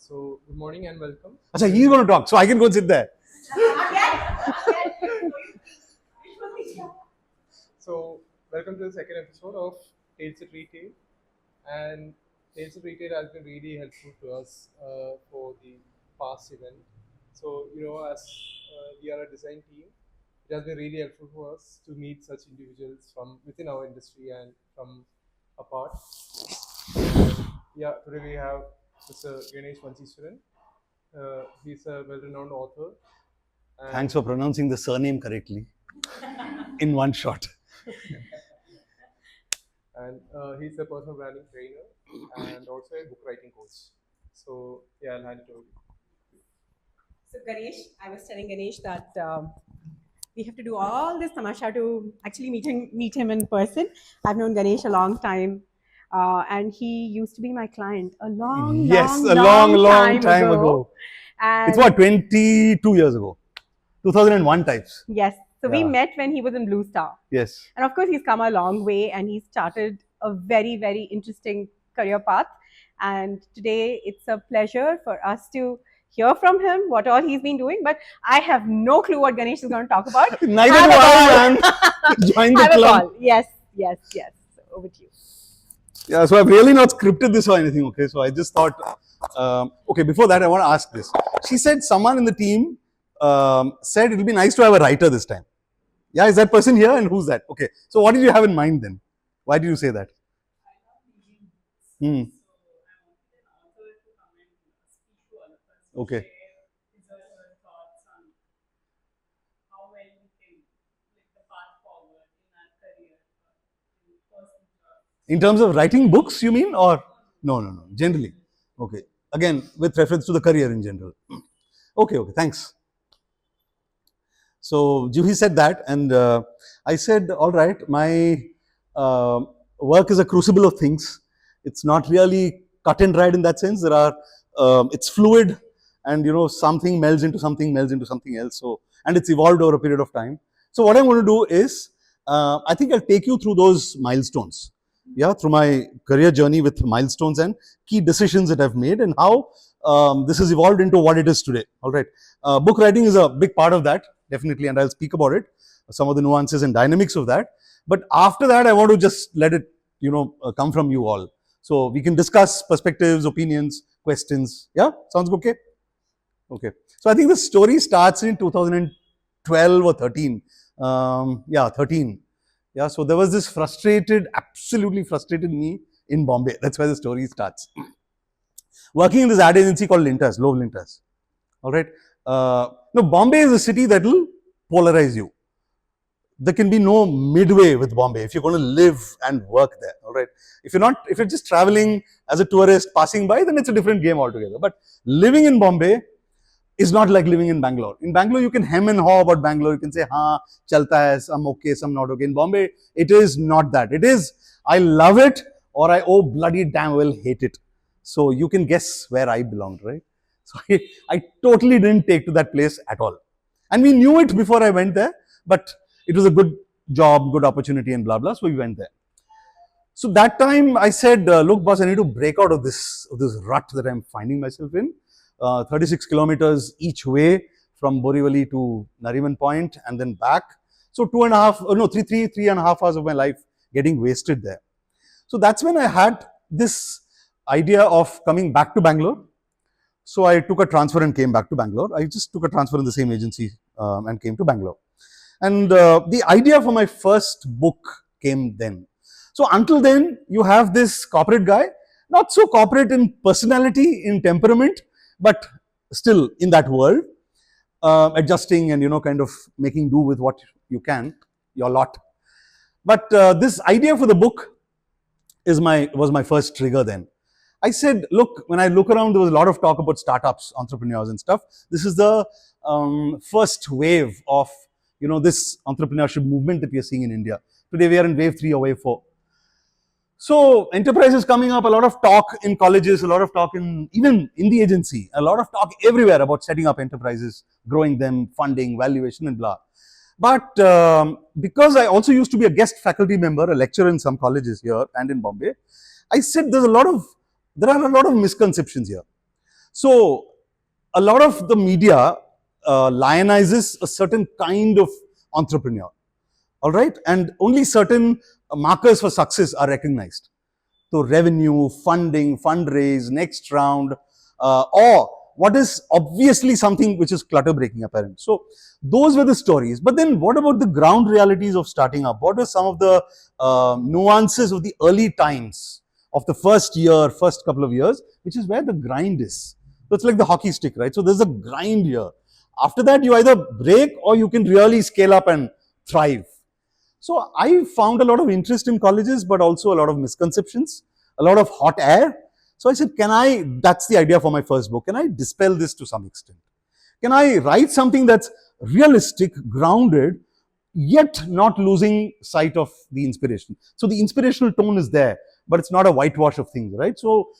So, good morning and welcome. Achha, he's going to talk, so I can go and sit there. So, welcome to the second episode of Tales at Retail. And Tales at Retail has been really helpful to us for the past event. So, as we are a design team, it has been really helpful for us to meet such individuals from within our industry and from apart. And yeah, today we have Mr. Ganesh Vancheeswaran. He's a well-renowned author. Thanks for pronouncing the surname correctly in one shot. And he's a personal branding trainer and also a book writing coach. So yeah, I'll hand it over to you. So Ganesh, I was telling Ganesh that we have to do all this tamasha to actually meet him in person. I've known Ganesh a long time, and he used to be my client a long time ago. And it's what, 22 years ago, 2001 types. Yes. So we Yeah. met when he was in Blue Star. Yes. And of course, he's come a long way and he started a very, very interesting career path. And today it's a pleasure for us to hear from him what all he's been doing. But I have no clue what Ganesh is going to talk about. Neither do I, man. Join the Have a club. call. Yes. So over to you. Yeah, so I've really not scripted this or anything, okay? So I just thought, okay, before that, I want to ask this. She said someone in the team said it'll be nice to have a writer this time. Yeah, is that person here and who's that? Okay, so what did you have in mind then? Why did you say that? Hmm. Okay. In terms of writing books, you mean? Or no, generally. Okay. Again, with reference to the career in general. Okay, thanks. So Juhi said that, and I said, all right, my work is a crucible of things. It's not really cut and dried in that sense. There are, it's fluid, and something melds into something else. So, and it's evolved over a period of time. So what I'm going to do is, I think I'll take you through those milestones. Yeah, through my career journey with milestones and key decisions that I've made and how this has evolved into what it is today. All right, book writing is a big part of that, definitely, and I'll speak about it, some of the nuances and dynamics of that. But after that, I want to just let it, come from you all, so we can discuss perspectives, opinions, questions. Yeah, sounds okay. Okay, so I think the story starts in 2012 or 13. 13. Yeah, so there was this absolutely frustrated me in Bombay. That's where the story starts. Working in this ad agency called Lintas, Love Lintas. All right. Bombay is a city that will polarize you. There can be no midway with Bombay if you're going to live and work there. All right. If you're just traveling as a tourist passing by, then it's a different game altogether. But living in Bombay is not like living in Bangalore. In Bangalore, you can hem and haw about Bangalore. You can say, हाँ, चलता है, some okay, some not okay. In Bombay, it is not that. It is, I love it, or I, oh, bloody damn well hate it. So you can guess where I belonged, right? So I totally didn't take to that place at all. And we knew it before I went there, but it was a good job, good opportunity and blah, blah. So we went there. So that time I said, look, boss, I need to break out of this rut that I'm finding myself in. 36 kilometers each way from Borivali to Nariman Point and then back. So 3.5 hours of my life getting wasted there. So that's when I had this idea of coming back to Bangalore. So I took a transfer and came back to Bangalore. I just took a transfer in the same agency and came to Bangalore. And the idea for my first book came then. So until then, you have this corporate guy, not so corporate in personality, in temperament, but still in that world, adjusting and kind of making do with what you can, your lot. But this idea for the book was my first trigger then. I said, look, when I look around, there was a lot of talk about startups, entrepreneurs and stuff. This is the first wave of this entrepreneurship movement that we are seeing in India. Today we are in wave 3 or wave 4. So enterprises coming up, a lot of talk in colleges, a lot of talk even in the agency, a lot of talk everywhere about setting up enterprises, growing them, funding, valuation and blah. But because I also used to be a guest faculty member, a lecturer in some colleges here and in Bombay, I said there are a lot of misconceptions here. So a lot of the media lionizes a certain kind of entrepreneur, all right, and only certain markers for success are recognized. So revenue, funding, fundraise, next round, or what is obviously something which is clutter breaking apparent. So those were the stories. But then what about the ground realities of starting up? What are some of the nuances of the early times of the first year, first couple of years, which is where the grind is. So it's like the hockey stick, right? So there's a grind here. After that, you either break or you can really scale up and thrive. So I found a lot of interest in colleges, but also a lot of misconceptions, a lot of hot air. So I said, that's the idea for my first book. Can I dispel this to some extent? Can I write something that's realistic, grounded, yet not losing sight of the inspiration? So the inspirational tone is there, but it's not a whitewash of things, right? So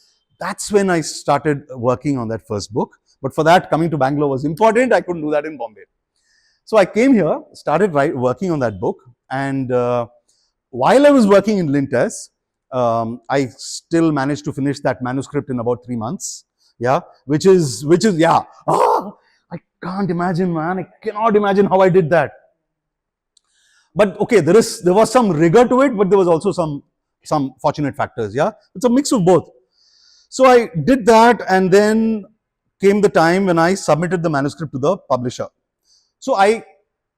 that's when I started working on that first book. But for that, coming to Bangalore was important. I couldn't do that in Bombay. So I came here, started working on that book, and while I was working in Lintes, I still managed to finish that manuscript in about 3 months. Yeah, which is yeah. I can't imagine, man. I cannot imagine how I did that. But okay, there was some rigor to it, but there was also some fortunate factors. Yeah, it's a mix of both. So I did that, and then came the time when I submitted the manuscript to the publisher. So I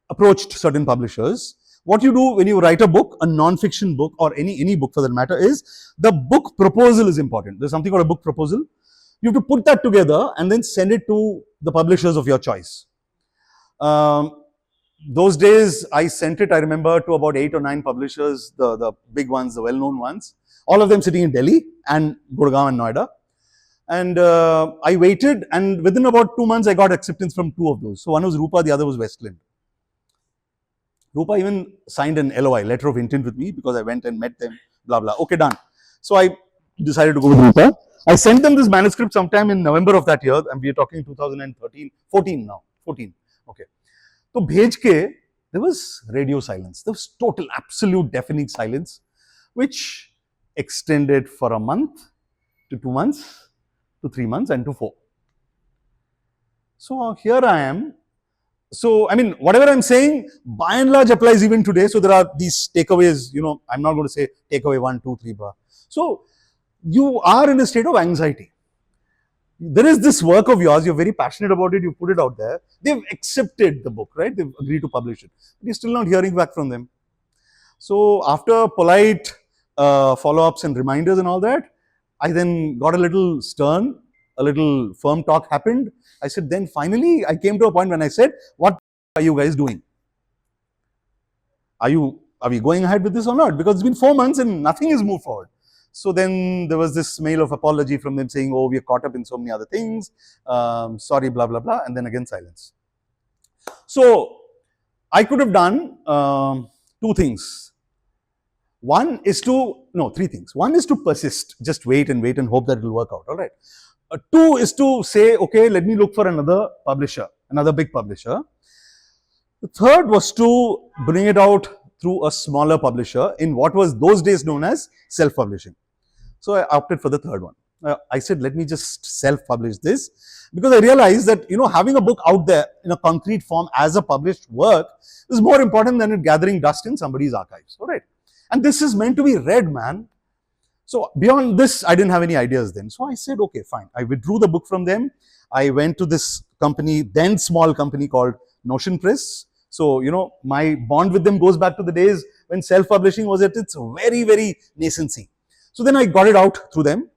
approached certain publishers. What you do when you write a book, a non-fiction book, or any book for that matter, is the book proposal is important. There's something called a book proposal. You have to put that together and then send it to the publishers of your choice. Those days, I sent it, I remember, to about 8 or 9 publishers, the big ones, the well-known ones, all of them sitting in Delhi and Gurgaon and Noida. And I waited, and within about 2 months, I got acceptance from 2 of those. So one was Rupa, the other was Westland. Rupa even signed an LOI, letter of intent, with me because I went and met them, blah, blah. Okay, done. So I decided to go with Rupa. I sent them this manuscript sometime in November of that year, and we are talking 2013, 14 now, 14. Okay. So bhej ke, there was radio silence. There was total, absolute, deafening silence, which extended for a month to 2 months to 3 months and to 4. So here I am. So, I mean, whatever I'm saying, by and large applies even today. So there are these takeaways, I'm not going to say takeaway 1, 2, 3, blah. So you are in a state of anxiety. There is this work of yours, you're very passionate about it, you put it out there. They've accepted the book, right? They've agreed to publish it. But you're still not hearing back from them. So after polite follow-ups and reminders and all that, I then got a little stern, a little firm talk happened. I said, then finally I came to a point when I said, what are you guys doing? Are we going ahead with this or not? Because it's been 4 months and nothing has moved forward. So then there was this mail of apology from them saying, oh, we are caught up in so many other things. Sorry, blah, blah, blah. And then again, silence. So I could have done 2 things. Three things. One is to persist, just wait and hope that it will work out. All right. 2 is to say, okay, let me look for another publisher, another big publisher. The third was to bring it out through a smaller publisher in what was those days known as self-publishing. So I opted for the third one. I said, let me just self-publish this, because I realized that, having a book out there in a concrete form as a published work is more important than it gathering dust in somebody's archives. All right. And this is meant to be read, man. So beyond this, I didn't have any ideas then. So I said, okay, fine. I withdrew the book from them. I went to this company, then small company called Notion Press. So, my bond with them goes back to the days when self-publishing was at its very, very nascency. So then I got it out through them.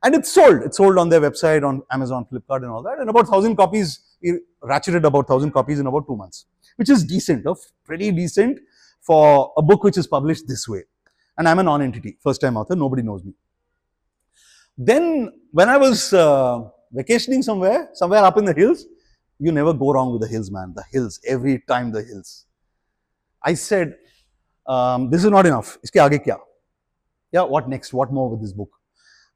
And it's sold. It's sold on their website, on Amazon, Flipkart and all that. And about 1,000 copies, we ratcheted about 1,000 copies in about 2 months, which is decent, pretty decent for a book which is published this way. And I'm a non-entity, first-time author, nobody knows me. Then when I was vacationing somewhere up in the hills, you never go wrong with the hills, man. The hills, every time the hills. I said, this is not enough. Iske aage kya? Yeah, what next? What more with this book?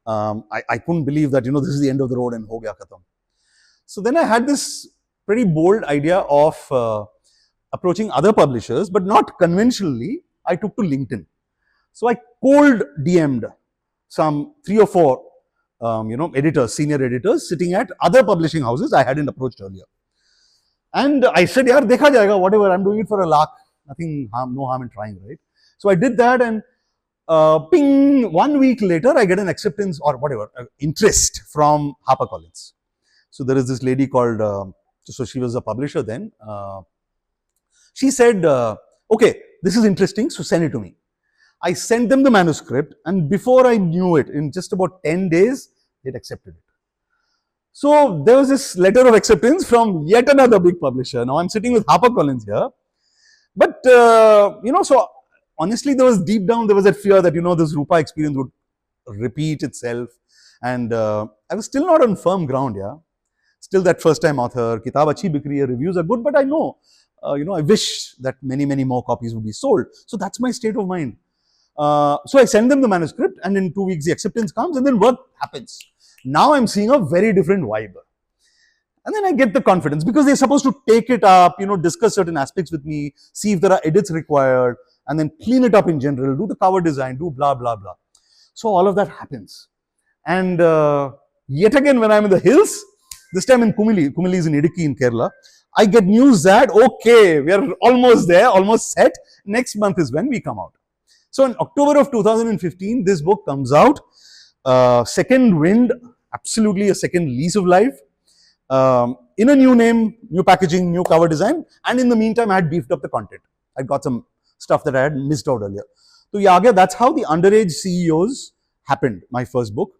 I couldn't believe that, this is the end of the road and ho gaya khatam. So then I had this pretty bold idea of approaching other publishers, but not conventionally. I took to LinkedIn. So I cold DM'd some 3 or 4 editors, senior editors sitting at other publishing houses I hadn't approached earlier. And I said, yaar, dekha jayega, whatever, I'm doing it for a lakh. Nothing harm, no harm in trying, right? So I did that, and ping, 1 week later, I get an acceptance or whatever, interest from HarperCollins. So there is this lady called, so she was a publisher then. She said, okay, this is interesting, so send it to me. I sent them the manuscript, and before I knew it, in just about 10 days, they'd accepted it. So there was this letter of acceptance from yet another big publisher. Now I'm sitting with HarperCollins here. But, so honestly, there was deep down, there was that fear that, this Rupa experience would repeat itself. And I was still not on firm ground, yeah. Still that first time author, kitab achhi bikri hai, reviews are good, but I know, I wish that many, many more copies would be sold. So that's my state of mind. So I send them the manuscript, and in 2 weeks the acceptance comes, and then work happens. Now I'm seeing a very different vibe. And then I get the confidence because they're supposed to take it up, discuss certain aspects with me, see if there are edits required, and then clean it up in general, do the cover design, do blah, blah, blah. So all of that happens. And yet again, when I'm in the hills, this time in Kumili is in Idukki in Kerala, I get news that, okay, we are almost there, almost set. Next month is when we come out. So in October of 2015, this book comes out. Second wind, absolutely a second lease of life. In a new name, new packaging, new cover design, and in the meantime, I had beefed up the content. I got some stuff that I had missed out earlier. So yeah, that's how the Underage CEOs happened, my first book.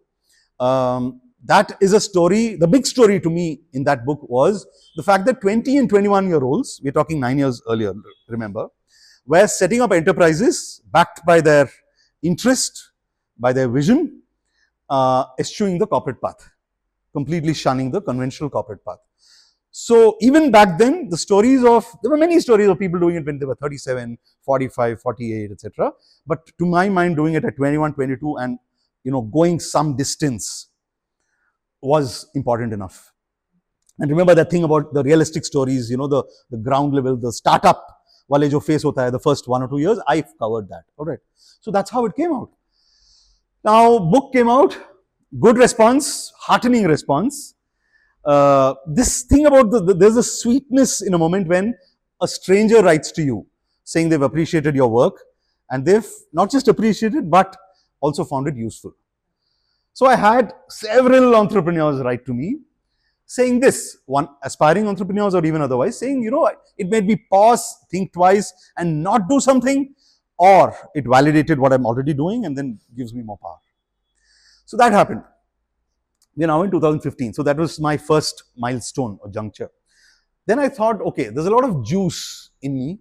That is a story, the big story to me in that book was the fact that 20 and 21-year-olds, we're talking 9 years earlier, remember, were setting up enterprises backed by their interest, by their vision, eschewing the corporate path, completely shunning the conventional corporate path. So even back then, there were many stories of people doing it when they were 37, 45, 48, etc. But to my mind, doing it at 21, 22 and, going some distance was important enough. And remember that thing about the realistic stories, the ground level, the startup wale jo face hota hai, the first 1 or 2 years, I've covered that. All right. So that's how it came out. Now, book came out, good response, heartening response. This thing about there's a sweetness in a moment when a stranger writes to you saying they've appreciated your work and they've not just appreciated but also found it useful. So I had several entrepreneurs write to me saying this, one aspiring entrepreneurs or even otherwise, saying, it made me pause, think twice and not do something, or it validated what I'm already doing and then gives me more power. So that happened. We're now in 2015. So that was my first milestone or juncture. Then I thought, okay, there's a lot of juice in me.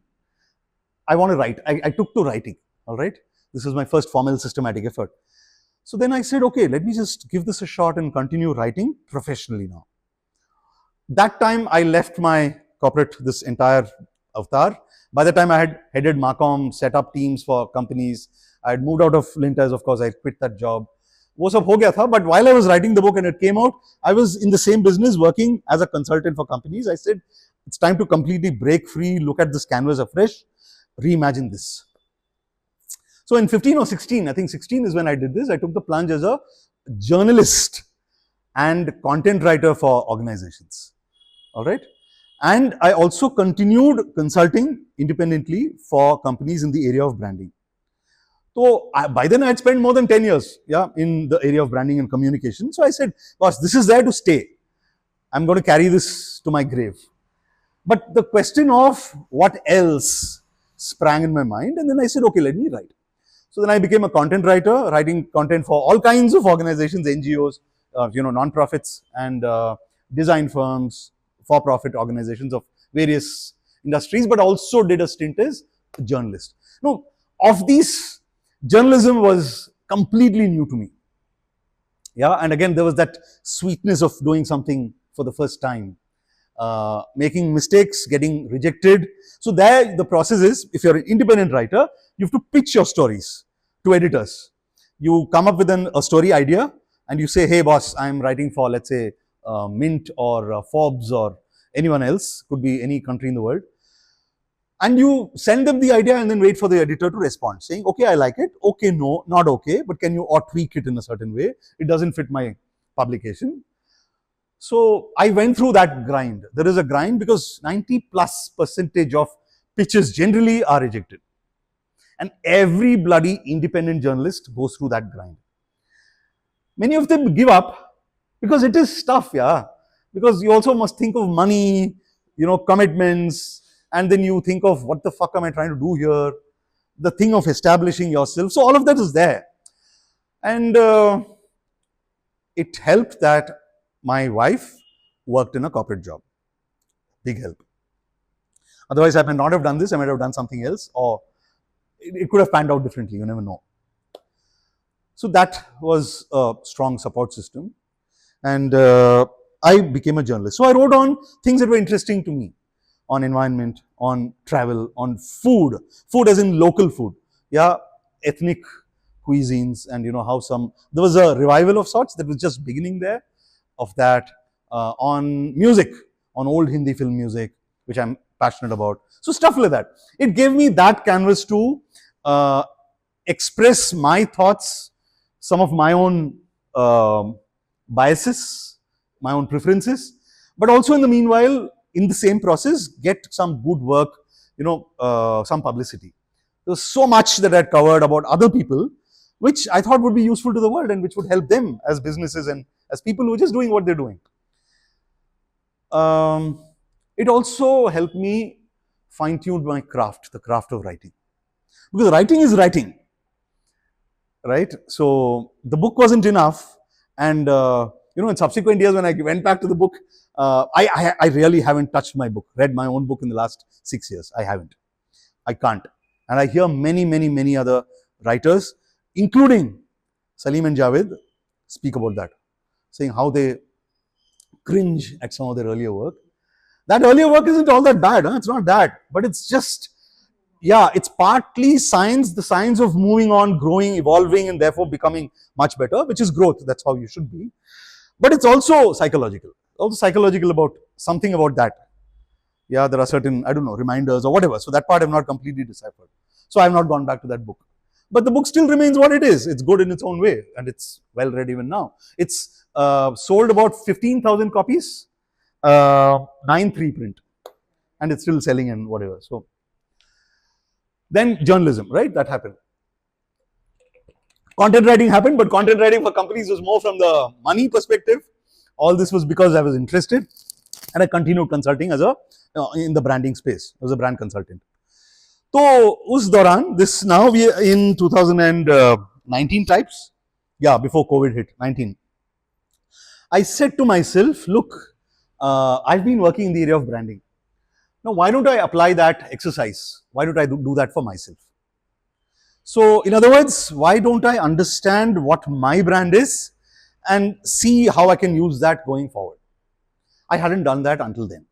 I want to write. I took to writing. All right. This was my first formal systematic effort. So then I said, okay, let me just give this a shot and continue writing professionally now. That time I left my corporate, this entire avatar. By the time I had headed Marcom, set up teams for companies, I had moved out of Linters, of course, I quit that job. वो सब हो गया था, but while I was writing the book and it came out, I was in the same business working as a consultant for companies. I said, it's time to completely break free, look at this canvas afresh, reimagine this. So in 15 or 16, I think 16 is when I did this, I took the plunge as a journalist and content writer for organizations. All right. And I also continued consulting independently for companies in the area of branding. So by then I had spent more than 10 years in the area of branding and communication. So I said, boss, this is there to stay. I'm going to carry this to my grave. But the question of what else sprang in my mind, and then I said, okay, let me write. So then I became a content writer, writing content for all kinds of organizations, NGOs, non-profits and design firms, for-profit organizations of various industries, but also did a stint as a journalist. Now, of these, journalism was completely new to me. Yeah, and again, there was that sweetness of doing something for the first time, making mistakes, getting rejected. So there, the process is, if you're an independent writer, you have to pitch your stories to editors. You come up with a story idea and you say, hey boss, I'm writing for, let's say, Mint or Forbes or anyone else, could be any country in the world. And you send them the idea and then wait for the editor to respond, saying, okay, I like it, okay, no, not okay, but can you or tweak it in a certain way? It doesn't fit my publication. So I went through that grind. There is a grind because 90+% of pitches generally are rejected. And every bloody independent journalist goes through that grind. Many of them give up because it is tough, yeah. Because you also must think of money, commitments, and then you think of what the fuck am I trying to do here? The thing of establishing yourself. So all of that is there. And it helped that my wife worked in a corporate job. Big help. Otherwise, I might not have done this. I might have done something else, or it could have panned out differently. You never know. So that was a strong support system. And I became a journalist. So I wrote on things that were interesting to me, on environment, on travel, on food. Food as in local food. Yeah, ethnic cuisines, and how there was a revival of sorts that was just beginning there of that. On music, on old Hindi film music, which I'm passionate about. So stuff like that. It gave me that canvas to express my thoughts, some of my own biases, my own preferences, but also in the meanwhile, in the same process, get some good work, some publicity. There was so much that I had covered about other people, which I thought would be useful to the world and which would help them as businesses and as people who are just doing what they're doing. It also helped me fine-tune my craft, the craft of writing. Because writing is writing, right? So the book wasn't enough. And, in subsequent years when I went back to the book, I really haven't touched my book, read my own book in the last 6 years. I haven't. I can't. And I hear many, many, many other writers, including Salim and Javed, speak about that, saying how they cringe at some of their earlier work. That earlier work isn't all that bad. It's not that. But it's just, it's partly science, the science of moving on, growing, evolving, and therefore becoming much better, which is growth. That's how you should be. But it's also psychological. Also psychological about something about that. Yeah, there are certain, reminders or whatever. So that part I've not completely deciphered. So I've not gone back to that book. But the book still remains what it is. It's good in its own way. And it's well read even now. It's sold about 15,000 copies, 9/3 print. And it's still selling and whatever. So then journalism, right? That happened. Content writing happened, but content writing for companies was more from the money perspective. All this was because I was interested, and I continued consulting as in the branding space. I was a brand consultant. So, us dauran, this now we are in 2019 types. Yeah, before COVID hit, 19. I said to myself, look, I've been working in the area of branding. Now, why don't I apply that exercise? Why don't I do that for myself? So, in other words, why don't I understand what my brand is and see how I can use that going forward? I hadn't done that until then.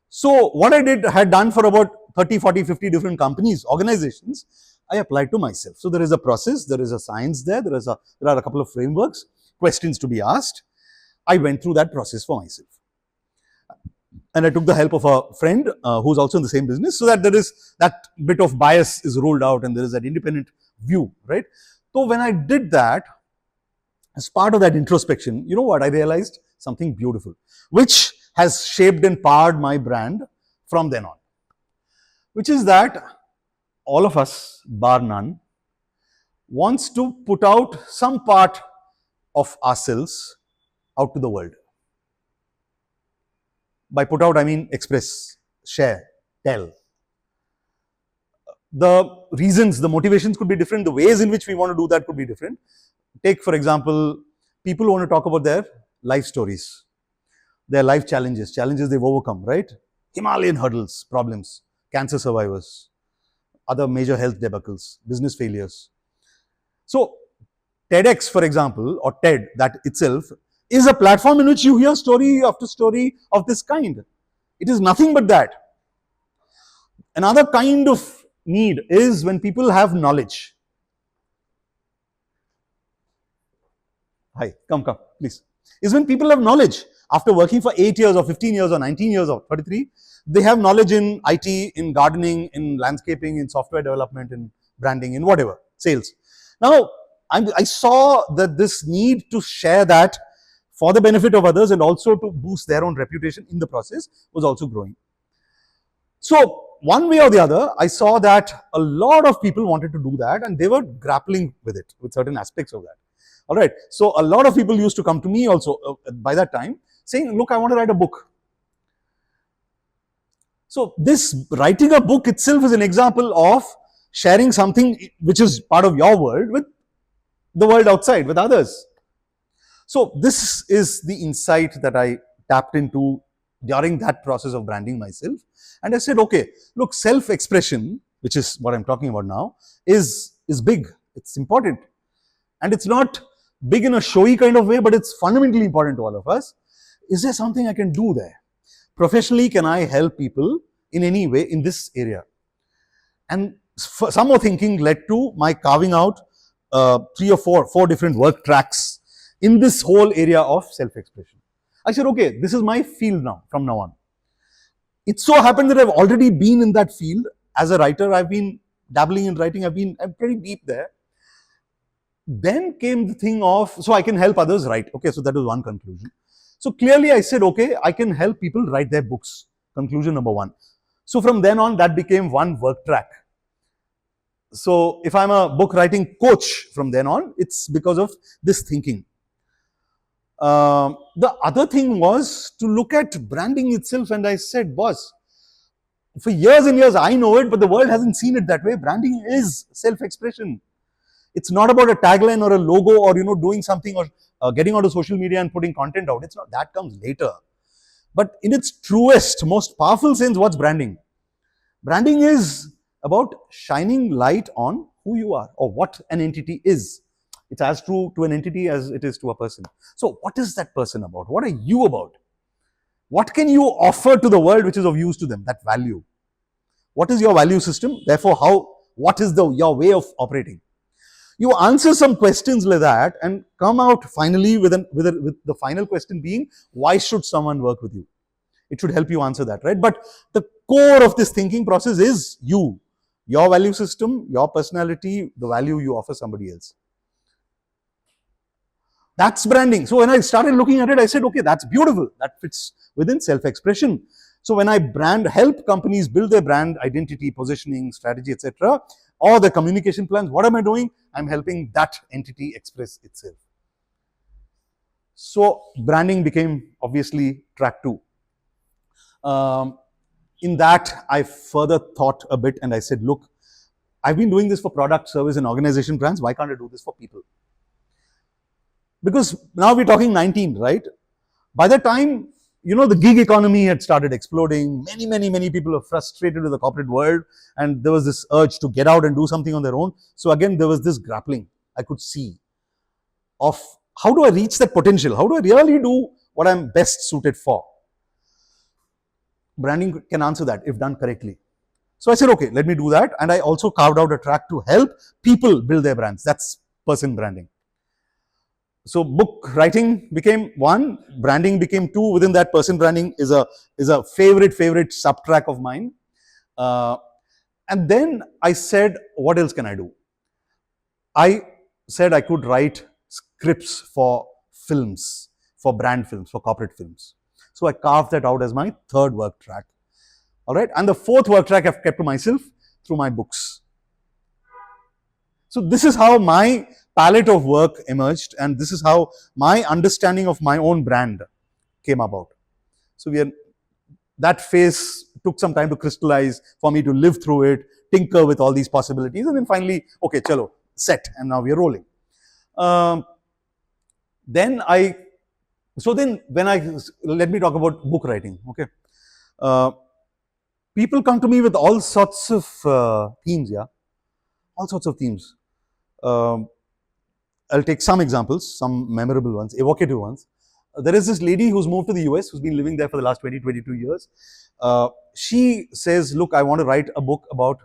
So, what I had done for about 30, 40, 50 different companies, organizations, I applied to myself. So, there is a process, there is a science there, there are a couple of frameworks, questions to be asked. I went through that process for myself. And I took the help of a friend who's also in the same business, so that there is that bit of bias is ruled out and there is that independent view, right? So when I did that, as part of that introspection, you know what, I realized something beautiful, which has shaped and powered my brand from then on, which is that all of us, bar none, wants to put out some part of ourselves out to the world. By put out, I mean express, share, tell. The reasons, the motivations could be different. The ways in which we want to do that could be different. Take, for example, people who want to talk about their life stories, their life challenges they've overcome, right? Himalayan hurdles, problems, cancer survivors, other major health debacles, business failures. So, TEDx, for example, or TED, that itself, is a platform in which you hear story after story of this kind. It is nothing but that. Another kind of need is when people have knowledge. Hi, come, please. Is when people have knowledge. After working for 8 years or 15 years or 19 years or 33, they have knowledge in IT, in gardening, in landscaping, in software development, in branding, in whatever, sales. Now, I saw that this need to share that for the benefit of others and also to boost their own reputation in the process was also growing. So one way or the other, I saw that a lot of people wanted to do that and they were grappling with it, with certain aspects of that. All right. So a lot of people used to come to me also by that time saying, look, I want to write a book. So this writing a book itself is an example of sharing something which is part of your world with the world outside, with others. So this is the insight that I tapped into during that process of branding myself. And I said, okay, look, self-expression, which is what I'm talking about now, is big. It's important. And it's not big in a showy kind of way, but it's fundamentally important to all of us. Is there something I can do there? Professionally, can I help people in any way in this area? And some more thinking led to my carving out 3 or 4 different work tracks in this whole area of self-expression. I said, okay, this is my field now, from now on. It so happened that I've already been in that field. As a writer, I've been dabbling in writing, I'm pretty deep there. Then came the thing of, so I can help others write. Okay, so that was one conclusion. So clearly I said, okay, I can help people write their books. Conclusion number 1. So from then on, that became one work track. So if I'm a book writing coach from then on, it's because of this thinking. The other thing was to look at branding itself, and I said, boss, for years and years I know it, but the world hasn't seen it that way. Branding is self-expression. It's not about a tagline or a logo or doing something or getting onto social media and putting content out. It's not. That comes later. But in its truest, most powerful sense, what's branding? Branding is about shining light on who you are or what an entity is. It's as true to an entity as it is to a person. So what is that person about? What are you about? What can you offer to the world which is of use to them? That value. What is your value system? Therefore, what is your way of operating? You answer some questions like that and come out finally with the final question being, why should someone work with you? It should help you answer that, right? But the core of this thinking process is you, your value system, your personality, the value you offer somebody else. That's branding. So when I started looking at it, I said, okay, that's beautiful. That fits within self-expression. So when I help companies build their brand identity, positioning, strategy, etc., or the communication plans, what am I doing? I'm helping that entity express itself. So branding became obviously track 2. In that, I further thought a bit and I said, look, I've been doing this for product, service, and organization brands. Why can't I do this for people? Because now we're talking 19, right? By the time, the gig economy had started exploding, many people were frustrated with the corporate world, and there was this urge to get out and do something on their own. So again, there was this grappling I could see of how do I reach that potential? How do I really do what I'm best suited for? Branding can answer that if done correctly. So I said, okay, let me do that. And I also carved out a track to help people build their brands. That's person branding. So book writing became 1, branding became 2. Within that, person branding is a favorite sub-track of mine. And then I said, what else can I do? I said I could write scripts for films, for brand films, for corporate films. So I carved that out as my 3rd work track. All right. And the 4th work track I've kept to myself through my books. So this is how my palette of work emerged, and this is how my understanding of my own brand came about. So that phase took some time to crystallize, for me to live through it, tinker with all these possibilities, and then finally, okay, chalo, set, and now we are rolling. Let me talk about book writing. Okay, people come to me with all sorts of themes, all sorts of themes. I'll take some examples, some memorable ones, evocative ones. There is this lady who's moved to the US, who's been living there for the last 22 years. She says, look, I want to write a book about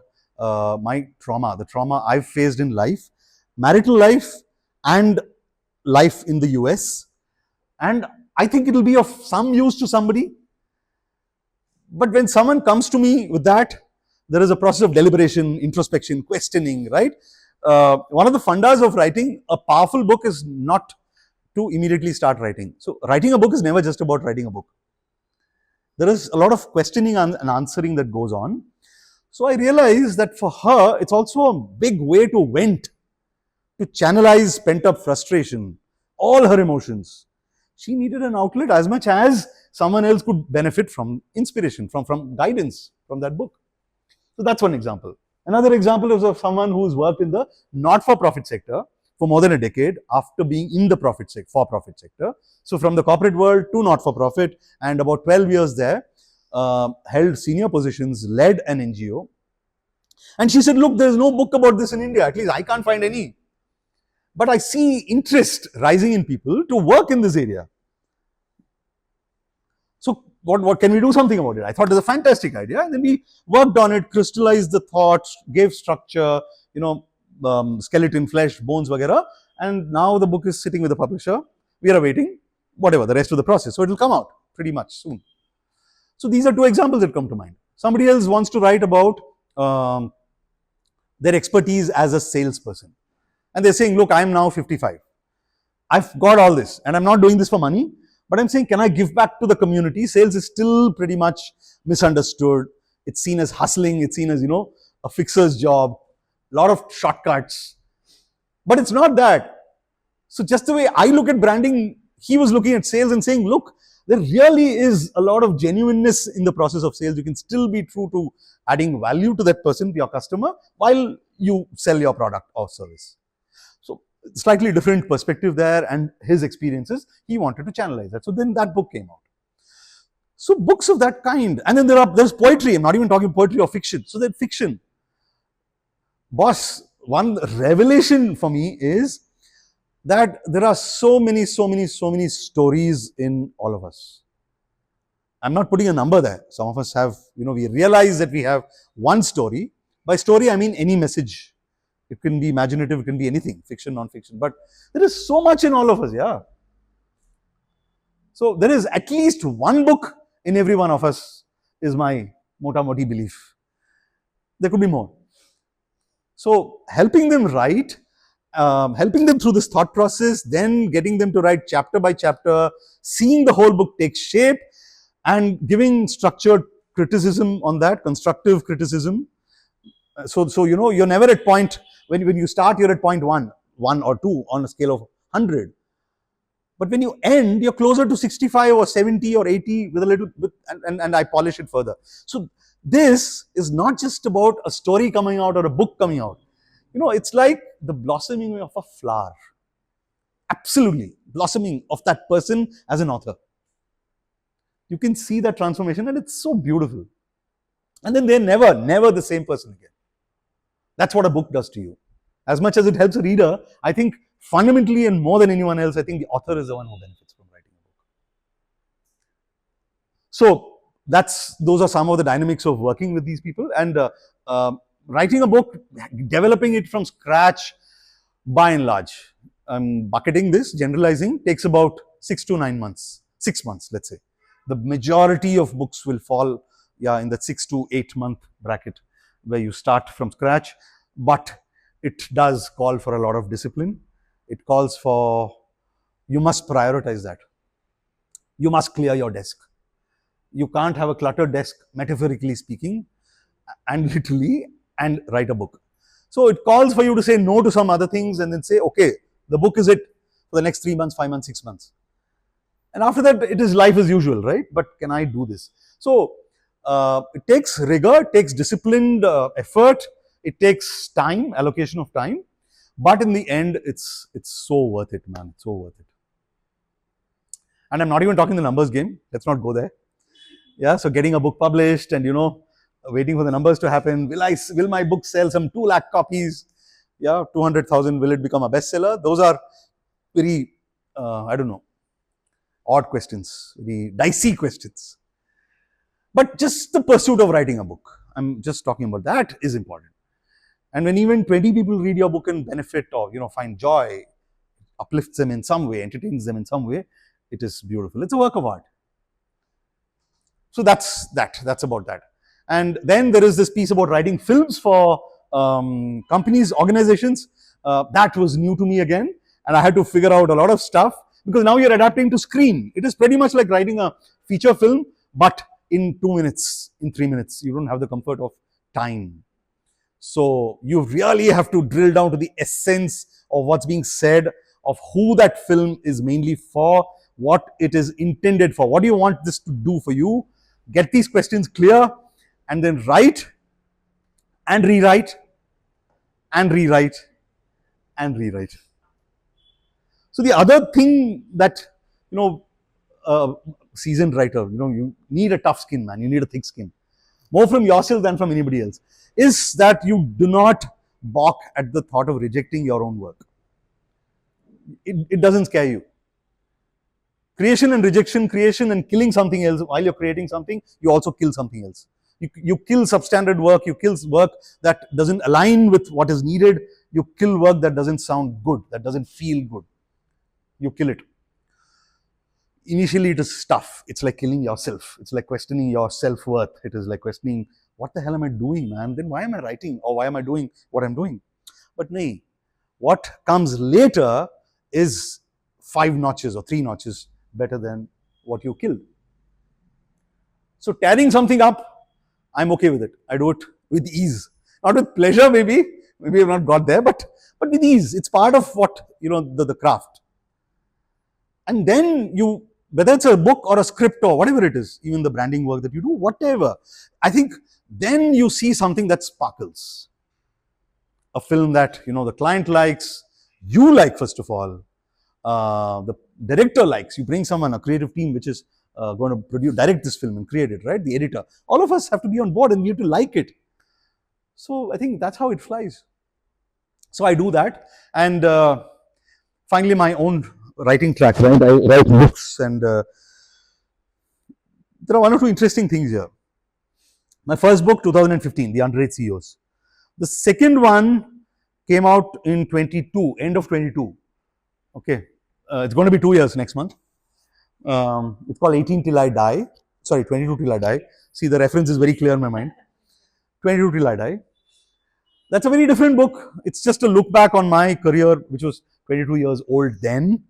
my trauma, the trauma I've faced in life, marital life and life in the US. And I think it'll be of some use to somebody. But when someone comes to me with that, there is a process of deliberation, introspection, questioning, right? one of the fundas of writing a powerful book is not to immediately start writing. So writing a book is never just about writing a book. There is a lot of questioning and answering that goes on. So I realized that for her, it's also a big way to vent, to channelize pent up frustration, all her emotions. She needed an outlet as much as someone else could benefit from inspiration, from guidance from that book. So that's one example. Another example is of someone who's worked in the not-for-profit sector for more than a decade after being in the for-profit sector. So from the corporate world to not-for-profit, and about 12 years there, held senior positions, led an NGO. And she said, look, there's no book about this in India. At least I can't find any. But I see interest rising in people to work in this area. So what can we do something about it? I thought it was a fantastic idea. And then we worked on it, crystallized the thoughts, gave structure, skeleton, flesh, bones, vagara. And now the book is sitting with the publisher. We are awaiting whatever, the rest of the process. So it will come out pretty much soon. So these are two examples that come to mind. Somebody else wants to write about their expertise as a salesperson. And they're saying, look, I'm now 55. I've got all this and I'm not doing this for money, but I'm saying, can I give back to the community? Sales is still pretty much misunderstood. It's seen as hustling. It's seen as, a fixer's job, a lot of shortcuts. But it's not that. So just the way I look at branding, he was looking at sales and saying, look, there really is a lot of genuineness in the process of sales. You can still be true to adding value to that person, your customer, while you sell your product or service. So slightly different perspective there, and his experiences, he wanted to channelize that. So then that book came out. So books of that kind. And then there's poetry. I'm not even talking poetry or fiction. So that fiction. Boss, one revelation for me is that there are so many stories in all of us. I'm not putting a number there. Some of us have, we realize that we have one story. By story, I mean any message. It can be imaginative, it can be anything, fiction, non-fiction. But there is so much in all of us, yeah. So there is at least one book in every one of us, is my mota-moti belief. There could be more. So helping them write, helping them through this thought process, then getting them to write chapter by chapter, seeing the whole book take shape, and giving structured criticism on that, constructive criticism. So you're never at point, when you start, you're at point one or two on a scale of 100. But when you end, you're closer to 65 or 70 or 80 with a little bit, and I polish it further. So this is not just about a story coming out or a book coming out. It's like the blossoming of a flower. Absolutely, blossoming of that person as an author. You can see that transformation, and it's so beautiful. And then they're never the same person again. That's what a book does to you. As much as it helps a reader, I think fundamentally and more than anyone else, I think the author is the one who benefits from writing a book. So those are some of the dynamics of working with these people, and writing a book, developing it from scratch, by and large, I'm bucketing this, generalizing, takes about 6 to 9 months, 6 months, let's say. The majority of books will fall, in that 6 to 8 month bracket, where you start from scratch. But it does call for a lot of discipline. It calls for, you must prioritize that. You must clear your desk. You can't have a cluttered desk, metaphorically speaking, and literally, and write a book. So it calls for you to say no to some other things, and then say, okay, the book is it for the next 3 months, 5 months, 6 months. And after that, it is life as usual, right? But can I do this? So it takes rigor, it takes disciplined effort, it takes time, allocation of time. But in the end, it's so worth it, man. It's so worth it. And I'm not even talking the numbers game. Let's not go there. Yeah, so getting a book published and, waiting for the numbers to happen. Will my book sell some 2 lakh copies? Yeah, 200,000. Will it become a bestseller? Those are very, odd questions, very dicey questions. But just the pursuit of writing a book, I'm just talking about that, is important. And when even 20 people read your book and benefit or, find joy, uplifts them in some way, entertains them in some way, it is beautiful. It's a work of art. So that's about that. And then there is this piece about writing films for companies, organizations. That was new to me again, and I had to figure out a lot of stuff because now you're adapting to screen. It is pretty much like writing a feature film, but in 2 minutes, in 3 minutes. You don't have the comfort of time. So you really have to drill down to the essence of what's being said, of who that film is mainly for, what it is intended for, what do you want this to do for you. Get these questions clear, and then write and rewrite and rewrite and rewrite. So the other thing that, you know, seasoned writer, you know, you need a tough skin, man. You need a thick skin, more from yourself than from anybody else, is that you do not balk at the thought of rejecting your own work. It doesn't scare you. Creation and rejection, creation and killing something else. While you're creating something, you also kill something else. You kill substandard work, you kill work that doesn't align with what is needed, you kill work that doesn't sound good, that doesn't feel good. You kill it. Initially, it is tough. It's like killing yourself. It's like questioning your self-worth. It is like questioning, what the hell am I doing, man? Then why am I writing, or why am I doing what I'm doing? But nay, what comes later is 5 notches or 3 notches better than what you killed. So tearing something up, I'm okay with it. I do it with ease. Not with pleasure, maybe I've not got there, but with ease. It's part of what, you know, the craft. And then you, whether it's a book or a script or whatever it is, even the branding work that you do, whatever, I think then you see something that sparkles. A film that, you know, the client likes, you like, first of all, the director likes. You bring someone, a creative team which is going to produce, direct this film and create it, right? The editor. All of us have to be on board and we have to like it. So I think that's how it flies. So I do that. And finally, my own writing track, right? I write books, and there are 1 or 2 interesting things here. My first book, 2015, The Underrated CEOs. The second one came out in 22, end of 22. Okay. It's going to be 2 years next month. It's called 18 Till I Die. Sorry, 22 Till I Die. See, the reference is very clear in my mind. 22 Till I Die. That's a very different book. It's just a look back on my career, which was 22 years old then.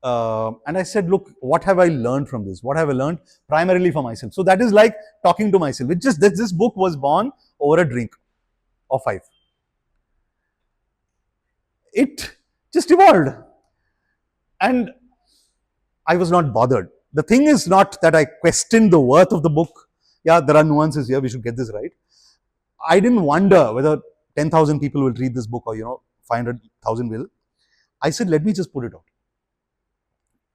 And I said, look, what have I learned from this? What have I learned primarily for myself? So that is like talking to myself. It just, this book was born over a drink or 5. It just evolved. And I was not bothered. The thing is not that I questioned the worth of the book. Yeah, there are nuances here. We should get this right. I didn't wonder whether 10,000 people will read this book or, you know, 500,000 will. I said, let me just put it out.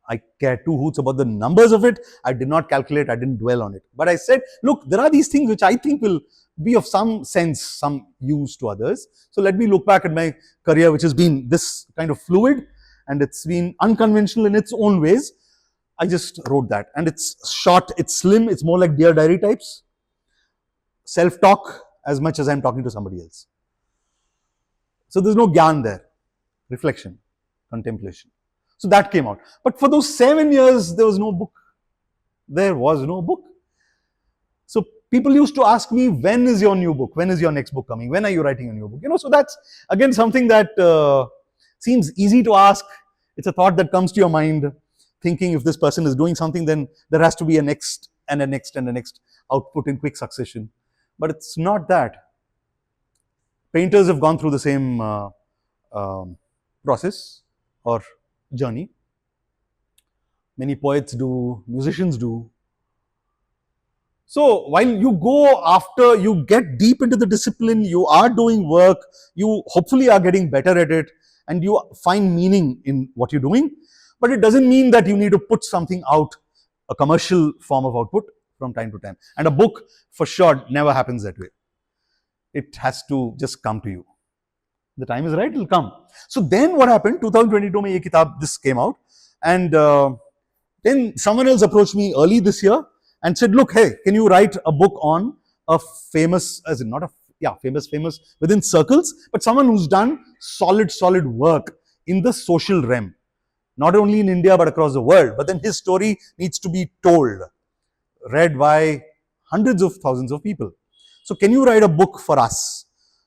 I care 2 hoots about the numbers of it. I did not calculate. I didn't dwell on it. But I said, look, there are these things which I think will be of some sense, some use to others. So let me look back at my career, which has been this kind of fluid and it's been unconventional in its own ways. I just wrote that, and it's short, it's slim, it's more like Dear Diary types. Self-talk as much as I'm talking to somebody else. So there's no gyan there. Reflection, contemplation. So that came out. But for those 7 years, there was no book. There was no book. So people used to ask me, when is your new book? When is your next book coming? When are you writing a new book? You know, so that's again something that seems easy to ask. It's a thought that comes to your mind, thinking if this person is doing something, then there has to be a next and a next and a next output in quick succession. But it's not that. Painters have gone through the same process or journey. Many poets do, musicians do. So while you go after, you get deep into the discipline, you are doing work, you hopefully are getting better at it, and you find meaning in what you're doing. But it doesn't mean that you need to put something out, a commercial form of output from time to time. And a book, for sure, never happens that way. It has to just come to you. The time is right, it will come. So then what happened, 2022 mein ye kitab, this came out, and then someone else approached me early this year and said, look, hey, can you write a book on a famous, as in not a, yeah, famous within circles, but someone who's done solid work in the social realm, not only in India, but across the world. But then his story needs to be told, read by hundreds of thousands of people. So can you write a book for us?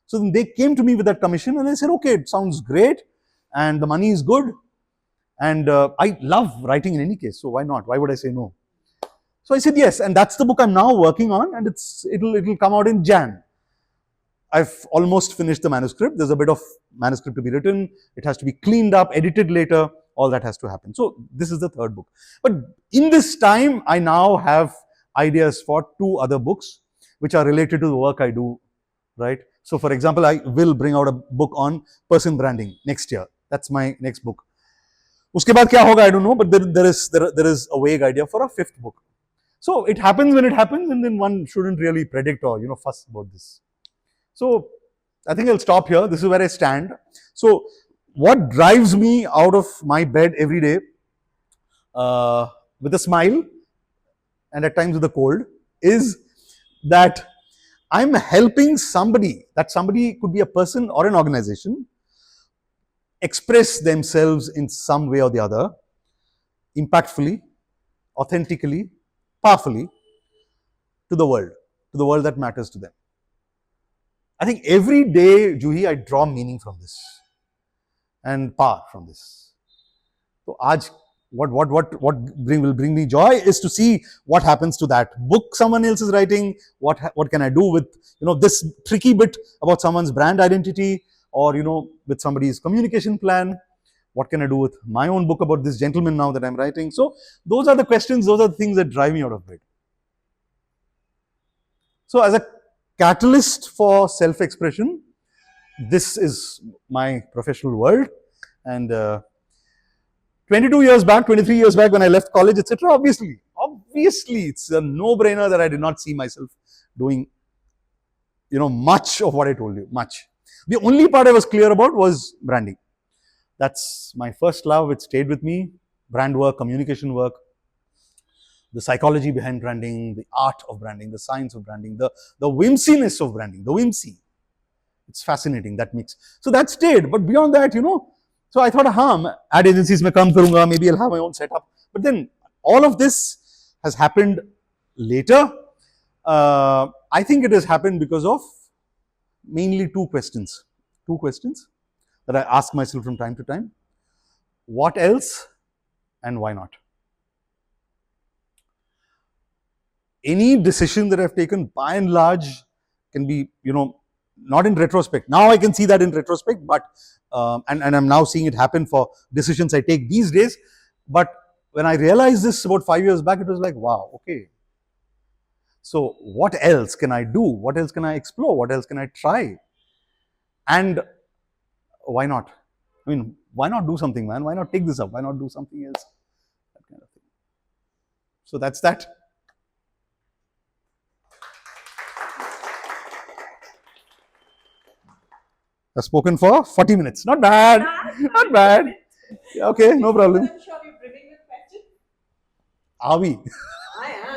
So then they came to me with that commission and I said, okay, it sounds great and the money is good. And I love writing in any case, so why not? Why would I say no? So I said yes, and that's the book I'm now working on, and it'll come out in Jan. I've almost finished the manuscript. There's a bit of manuscript to be written. It has to be cleaned up, edited later. All that has to happen. So this is the third book. But in this time, I now have ideas for 2 other books which are related to the work I do, right? So for example, I will bring out a book on person branding next year. That's my next book. उसके बाद क्या होगा, I don't know, but there is a vague idea for a 5th book. So it happens when it happens, and then one shouldn't really predict or fuss about this. So I think I'll stop here. This is where I stand. So what drives me out of my bed every day with a smile and at times with a cold is that I'm helping somebody, that somebody could be a person or an organization, express themselves in some way or the other, impactfully, authentically, powerfully, to the world that matters to them. I think every day, Juhi, I draw meaning from this and power from this. So, aaj, what will bring me joy is to see what happens to that book someone else is writing. What can I do with this tricky bit about someone's brand identity, or with somebody's communication plan? What can I do with my own book about this gentleman now that I'm writing? So those are the questions, those are the things that drive me out of bed. So as a catalyst for self-expression, this is my professional world. And 22 years back, 23 years back when I left college, etc., obviously, it's a no-brainer that I did not see myself doing, much of what I told you, much. The only part I was clear about was branding. That's my first love. It stayed with me. Brand work, communication work, the psychology behind branding, the art of branding, the science of branding, the whimsiness of branding, the whimsy. It's fascinating, that mix. So that stayed. But beyond that, so I thought, ad agencies mein kam karunga, maybe I'll have my own setup. But then all of this has happened later. I think it has happened because of mainly 2 questions. 2 questions that I ask myself from time to time. What else and why not? Any decision that I've taken by and large can be, not in retrospect. Now I can see that in retrospect, but and I'm now seeing it happen for decisions I take these days. But when I realized this about 5 years back, it was like, wow, okay. So what else can I do? What else can I explore? What else can I try? And why not? I mean, why not do something, man? Why not take this up? Why not do something else? That kind of thing. So that's that. I've spoken for 40 minutes. Not bad. Not bad. Okay, no problem. I'm sure we're brimming with questions. Are we? I am.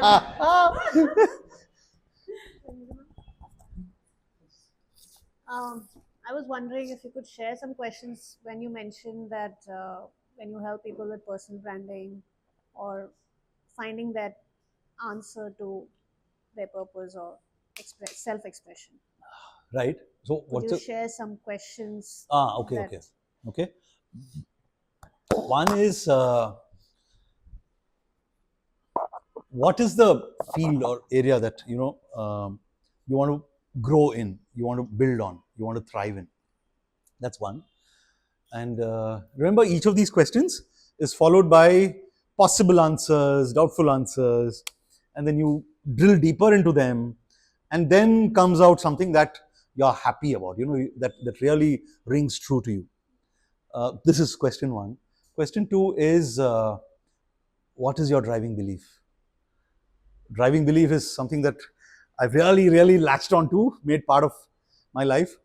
I was wondering if you could share some questions when you mentioned that when you help people with personal branding or finding that answer to their purpose or self-expression. Right. So Could you share some questions? Okay. One is what is the field or area that you want to grow in, you want to build on, you want to thrive in? That's one. And remember, each of these questions is followed by possible answers, doubtful answers, and then you drill deeper into them, and then comes out something that you're happy about, that really rings true to you. This is question 1. Question 2 is what is your driving belief? Driving belief is something that I've really latched on to, made part of my life.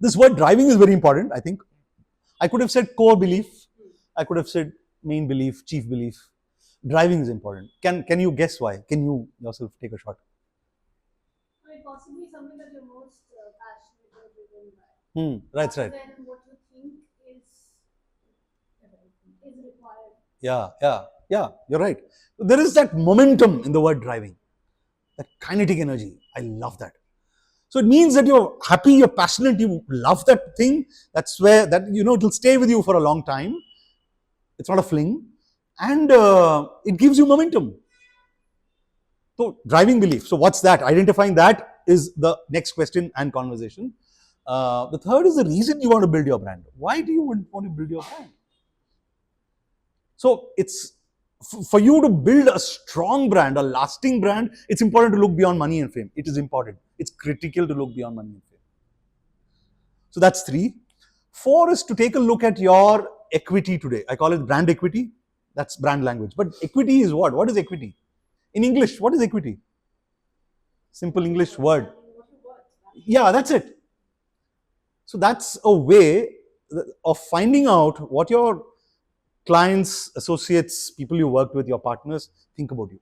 This word driving is very important, I think. I could have said core belief. I could have said main belief, chief belief. Driving is important. Can you guess why? Can you yourself take a shot? Possibly something that you're most passionate or driven by. Right. Then what you think is required. Yeah, you're right. There is that momentum in the word driving, that kinetic energy. I love that. So it means that you're happy, you're passionate, you love that thing. That's where that it'll stay with you for a long time. It's not a fling, and it gives you momentum. So driving belief. So what's that? Identifying that is the next question and conversation. The third is the reason you want to build your brand. Why do you want to build your brand? So it's for you to build a strong brand, a lasting brand. It's important to look beyond money and fame. It is important. It's critical to look beyond money and fame. So that's 3. 4 is to take a look at your equity today. I call it brand equity. That's brand language. But equity is what? What is equity? In English, what is equity? Simple English word. Yeah, that's it. So that's a way of finding out what your clients, associates, people you worked with, your partners think about you.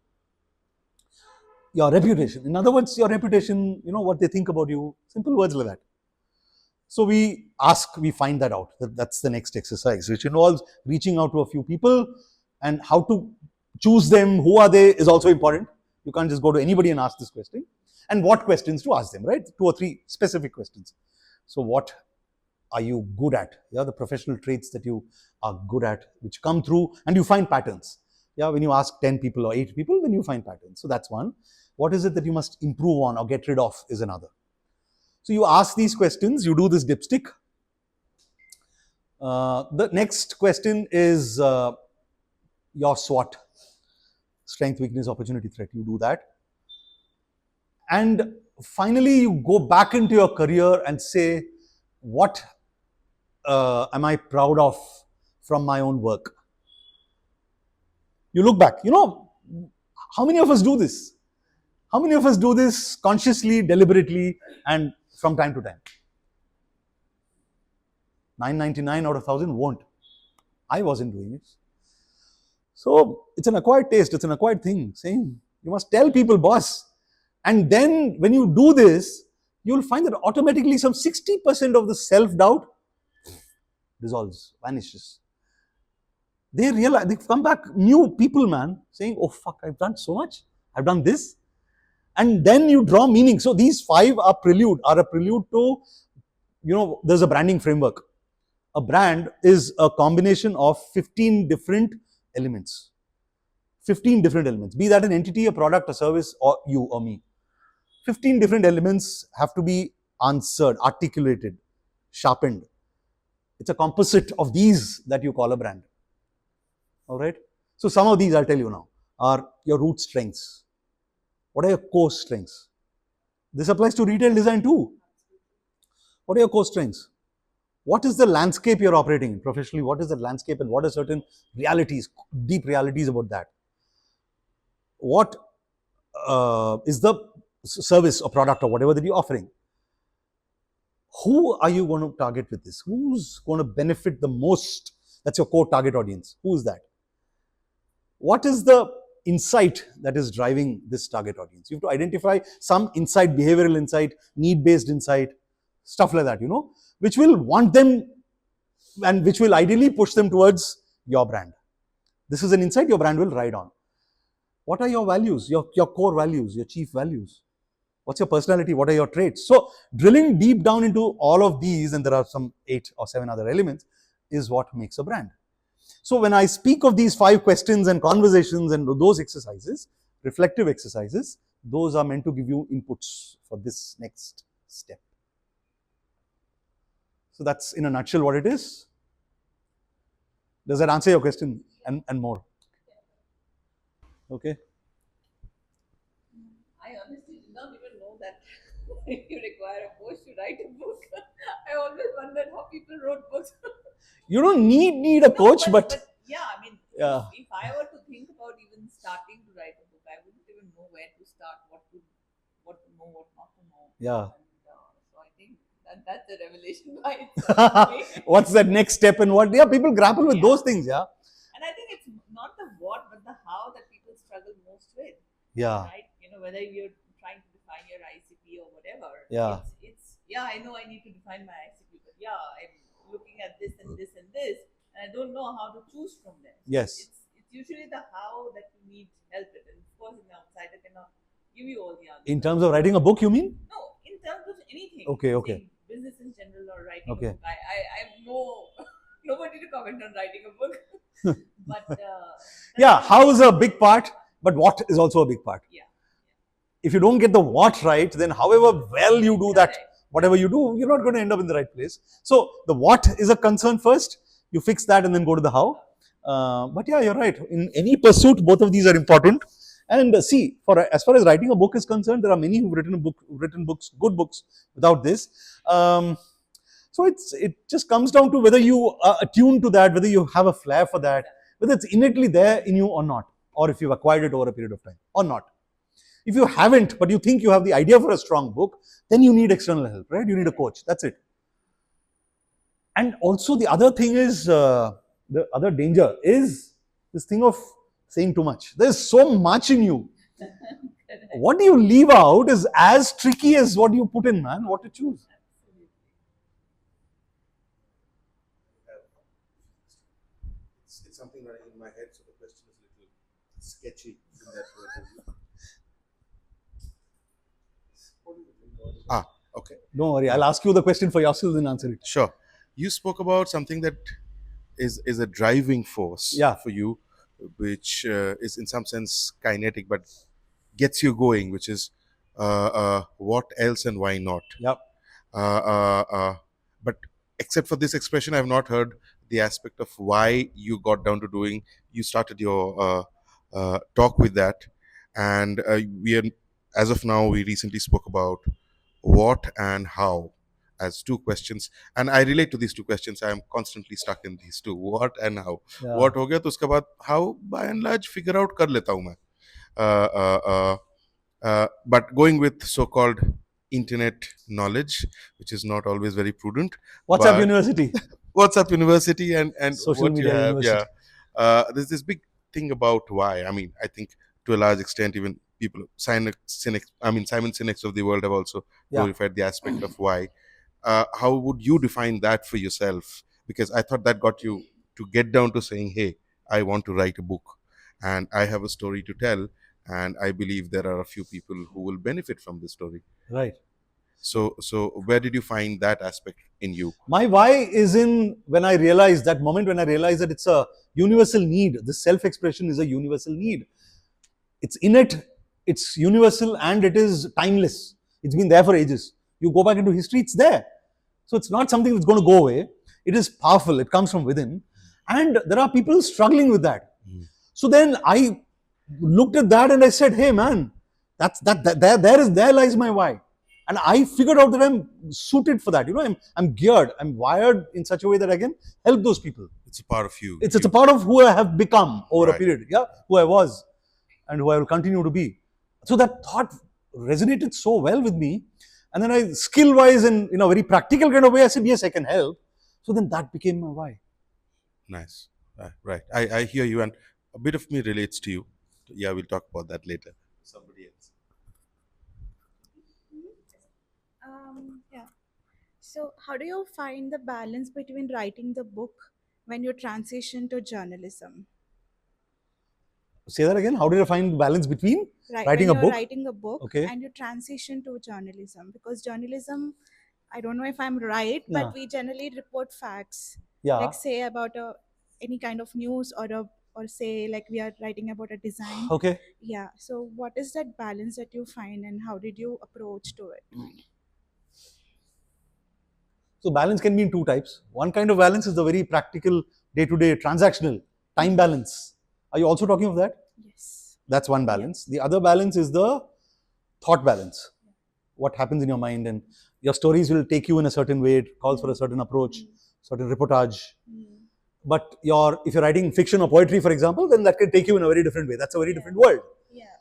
Your reputation. In other words, your reputation, what they think about you. Simple words like that. So we find that out. That's the next exercise, which involves reaching out to a few people, and how to choose them, who are they, is also important. You can't just go to anybody and ask this question. And what questions to ask them, right? 2 or 3 specific questions. So what are you good at? Yeah, the professional traits that you are good at, which come through, and you find patterns. Yeah, when you ask 10 people or 8 people, then you find patterns. So that's one. What is it that you must improve on or get rid of is another. So you ask these questions, you do this dipstick. The next question is your SWOT. Strength, weakness, opportunity, threat. You do that. And finally, you go back into your career and say, what am I proud of from my own work? You look back. How many of us do this? How many of us do this consciously, deliberately, and from time to time? 999 out of 1,000 won't. I wasn't doing it. So it's an acquired taste. It's an acquired thing. Saying you must tell people, boss. And then when you do this, you'll find that automatically some 60% of the self-doubt dissolves, vanishes. They realize, they come back new people, man, saying, oh fuck, I've done so much. I've done this. And then you draw meaning. So these 5 are a prelude to, there's a branding framework. A brand is a combination of 15 different elements. 15 different elements. Be that an entity, a product, a service, or you or me. 15 different elements have to be answered, articulated, sharpened. It's a composite of these that you call a brand. All right? So some of these, I'll tell you now, are your root strengths. What are your core strengths? This applies to retail design too. What are your core strengths? What is the landscape you're operating in professionally? What is the landscape, and what are certain realities, deep realities about that? What is the service or product or whatever that you're offering? Who are you going to target with this? Who's going to benefit the most? That's your core target audience. Who is that? What is the insight that is driving this target audience? You have to identify some insight, behavioral insight, need-based insight, stuff like that, which will want them and which will ideally push them towards your brand. This is an insight your brand will ride on. What are your values, your core values, your chief values? What's your personality? What are your traits? So drilling deep down into all of these, and there are some 8 or 7 other elements, is what makes a brand. So when I speak of these 5 questions and conversations and those exercises, reflective exercises, those are meant to give you inputs for this next step. So that's in a nutshell what it is. Does that answer your question and more? Okay. I honestly did not even know that you require a coach to write a book. I always wondered how people wrote books. You don't need a coach, but yeah, I mean, yeah. If I were to think about even starting to write a book, I wouldn't even know where to start, what to know, what not to know. Yeah. And, so I think that's a revelation by itself. What's that next step and what? Yeah, people grapple with those things. Yeah. And I think it's not the what, but the how that people struggle most with. Yeah. Right? Whether you're trying to define your ICP or whatever. Yeah. It's I know I need to define my ICP, but I'm looking at this and this and this, and I don't know how to choose from them. Yes. It's usually the how that you need help with, and of course, an outsider cannot give you all the answers. In terms of writing a book, you mean? No, in terms of anything. Okay, okay. Saying business in general or writing Okay. a book. I have no nobody to comment on writing a book. But Yeah, that's how is a big part, but what is also a big part. yeah. If you don't get the what right, then however well you do that, Correct. whatever you do, you're not going to end up in the right place. So the what is a concern first. You fix that and then go to the how. But yeah, you're right. In any pursuit, both of these are important. And see, for as far as writing a book is concerned, there are many who've written books, good books, without this. So it just comes down to whether you are attuned to that, whether you have a flair for that, whether it's innately there in you or not, or if you've acquired it over a period of time or not. If you haven't, but you think you have the idea for a strong book, then you need external help, right? You need a coach. That's it. And also the other thing is, the other danger is this thing of saying too much. There's so much in you. What do you leave out is as tricky as what you put in, man. What to choose. It's something running in my head, so the question is a little sketchy in that way. Okay. Don't worry, I'll ask you the question for yourself and answer it. Sure. You spoke about something that is a driving force Yeah. for you, which is in some sense kinetic, but gets you going, which is what else and why not. Yep. But except for this expression, I have not heard the aspect of why you got down to doing. You started your talk with that, and we are, as of now, we recently spoke about what and how as two questions, and I relate to these two questions. I am constantly stuck in these two, what and how. Yeah. What हो गया तो उसके बाद how by and large figure out कर लेता हूँ मैं. But going with so-called internet knowledge, which is not always very prudent. WhatsApp but- University. WhatsApp University and Social what media you have, university. yeah. There's this big thing about why. I mean, I think to a large extent, even people, Simon Sinek's of the world have also Yeah. glorified the aspect of why. How would you define that for yourself? Because I thought that got you to get down to saying, "Hey, I want to write a book, and I have a story to tell, and I believe there are a few people who will benefit from this story." Right. So where did you find that aspect in you? My why is in when I realized that moment when I realized that it's a universal need. The self-expression is a universal need. It's innate, it's universal, and it is timeless. It's been there for ages. You go back into history, it's there. So it's not something that's going to go away. It is powerful. It comes from within, and there are people struggling with that. So then I looked at that and I said, "Hey, man, there lies my why." And I figured out that I'm suited for that. You know, I'm geared. I'm wired in such a way that I can help those people. It's a part of you. It's a part of who I have become over a Right. period. Yeah, who I was, and who I will continue to be. So that thought resonated so well with me. And then I, skill-wise and in a very practical kind of way, I said, yes, I can help. So then that became my why. Nice. Right. I hear you, and a bit of me relates to you. Yeah, we'll talk about that later. Somebody else. Yeah. So, how do you find the balance between writing the book when you transition to journalism? Say that again. How did I find balance between Right, writing when a you're book? writing a book Okay. and you transition to journalism, because journalism, I don't know if I'm right, Yeah. but we generally report facts, Yeah. like say about any kind of news or say like we are writing about a design. Okay. Yeah. So, what is that balance that you find, and how did you approach to it? So balance can be in two types. One kind of balance is the very practical, day-to-day, transactional, time balance. Are you also talking of that? Yes. That's one balance. The other balance is the thought balance. What happens in your mind, and your stories will take you in a certain way. It calls for a certain approach, certain reportage. But if you're writing fiction or poetry, for example, then that can take you in a very different way. That's a very different world. Yeah.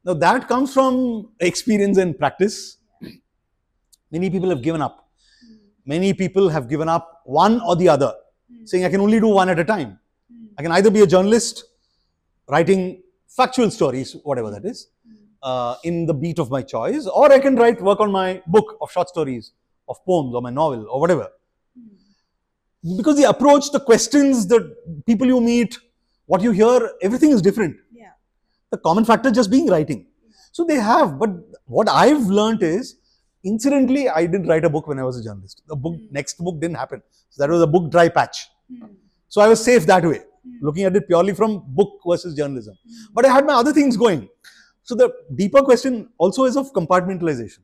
Now that comes from experience and practice. Many people have given up. Many people have given up one or the other, saying, I can only do one at a time. I can either be a journalist, writing factual stories, whatever that is, in the beat of my choice, or I can work on my book of short stories, of poems, or my novel, or whatever. Because the approach, the questions, the people you meet, what you hear, everything is different. Yeah. The common factor just being writing. So they have, but what I've learned is, Incidentally, I didn't write a book when I was a journalist. The next book didn't happen. So that was a book dry patch. So I was safe that way, looking at it purely from book versus journalism. But I had my other things going. So the deeper question also is of compartmentalization.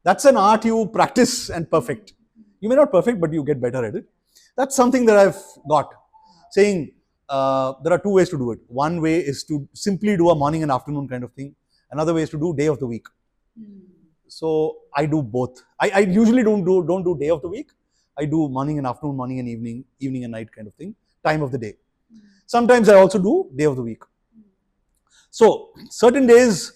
That's an art you practice and perfect. You may not perfect, but you get better at it. That's something that I've got. Saying there are two ways to do it. One way is to simply do a morning and afternoon kind of thing. Another way is to do day of the week. So I do both. I usually don't do day of the week. I do morning and afternoon, morning and evening, evening and night kind of thing, time of the day. Sometimes I also do day of the week. So certain days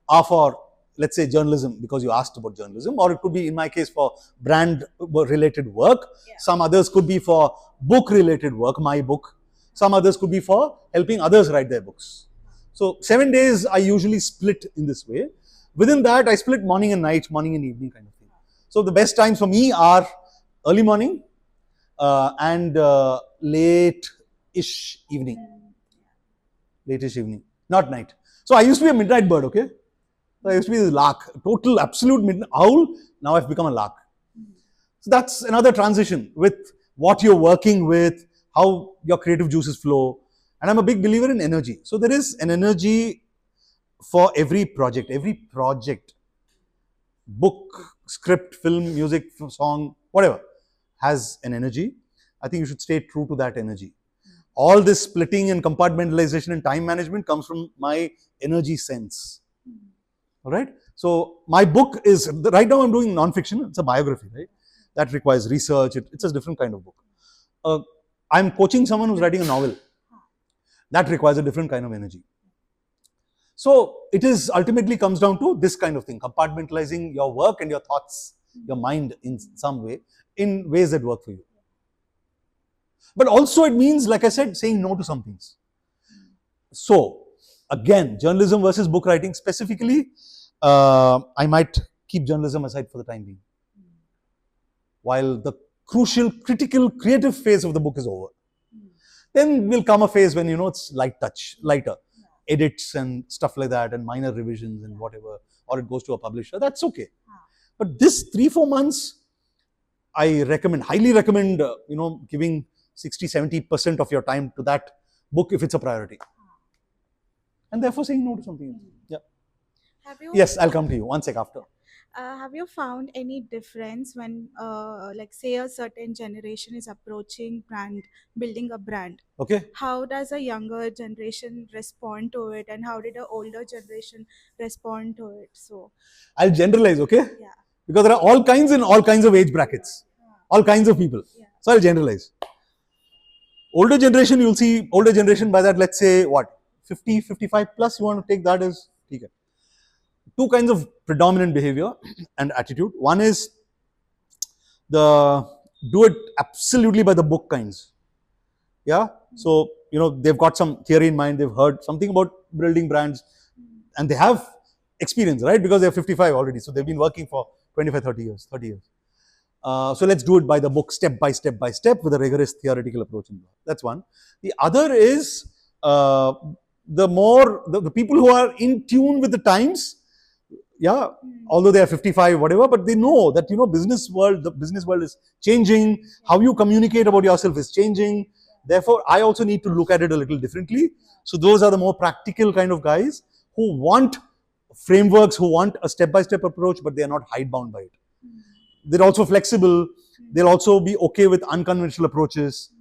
are for, let's say, journalism, because you asked about journalism, or it could be, in my case, for brand related work. Some others could be for book related work, my book. Some others could be for helping others write their books. So 7 days I usually split in this way. Within that, I split morning and night, morning and evening kind of thing. So the best times for me are early morning and late-ish evening. Late-ish evening, not night. So I used to be a midnight bird, okay? So I used to be this lark, total absolute midnight owl. Now I've become a lark. So that's another transition with what you're working with, how your creative juices flow. And I'm a big believer in energy. So there is an energy for every project, book, script, film, music, song, whatever, has an energy. I think you should stay true to that energy. All this splitting and compartmentalization and time management comes from my energy sense. All right. So my book is, right now I'm doing non-fiction. It's a biography, right? That requires research. It's a different kind of book. I'm coaching someone who's writing a novel. That requires a different kind of energy. So it is ultimately comes down to this kind of thing, compartmentalizing your work and your thoughts, your mind in some way, in ways that work for you. But also it means, like I said, saying no to some things. So again, journalism versus book writing specifically, I might keep journalism aside for the time being, while the crucial, critical, creative phase of the book is over. Then will come a phase when, it's lighter, edits and stuff like that, and minor revisions and whatever, or it goes to a publisher. That's okay. But this 3-4 months, I highly recommend, giving 60-70% of your time to that book if it's a priority. And therefore saying no to something else. Yeah. Yes, I'll come to you. One sec after. Have you found any difference when, like, say, a certain generation is approaching building a brand? Okay. How does a younger generation respond to it, and how did an older generation respond to it? So I'll generalize, okay? Yeah. Because there are all kinds in all kinds of age brackets, all kinds of people. So I'll generalize. Older generation, you'll see older generation by that, let's say, what, 50, 55 plus, you want to take that as, okay. Two kinds of predominant behavior and attitude. One is the do it absolutely by the book kinds. Yeah. So, they've got some theory in mind, they've heard something about building brands, and they have experience, right? Because they're 55 already. So they've been working for 25, 30 years. So let's do it by the book, step by step with a rigorous theoretical approach. That's one. The other is the people who are in tune with the times. Yeah, although they are 55, whatever, but they know that, the business world is changing. How you communicate about yourself is changing. Therefore, I also need to look at it a little differently. So those are the more practical kind of guys who want frameworks, who want a step-by-step approach, but they are not hidebound by it. They're also flexible. They'll also be okay with unconventional approaches.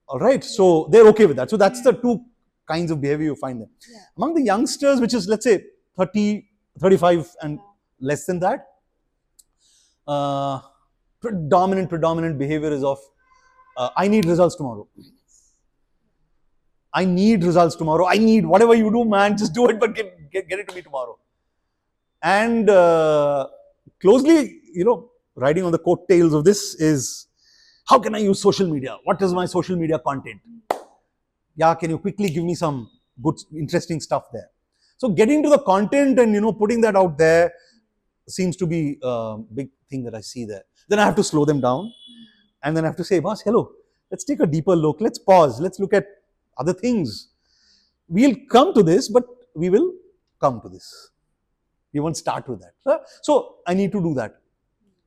All right, so they're okay with that. So that's the two kinds of behavior you find there. Among the youngsters, which is, let's say, 30, 35 and less than that, predominant behavior is of I need results tomorrow. I need whatever you do, man, just do it, but get it to me tomorrow. And closely, riding on the coattails of this is, how can I use social media? What is my social media content? Yeah, can you quickly give me some good, interesting stuff there? So getting to the content and, putting that out there seems to be a big thing that I see there. Then I have to slow them down, and then I have to say, boss, hello, let's take a deeper look. Let's pause. Let's look at other things. We'll come to this, but we will come to this. We won't start with that. So I need to do that.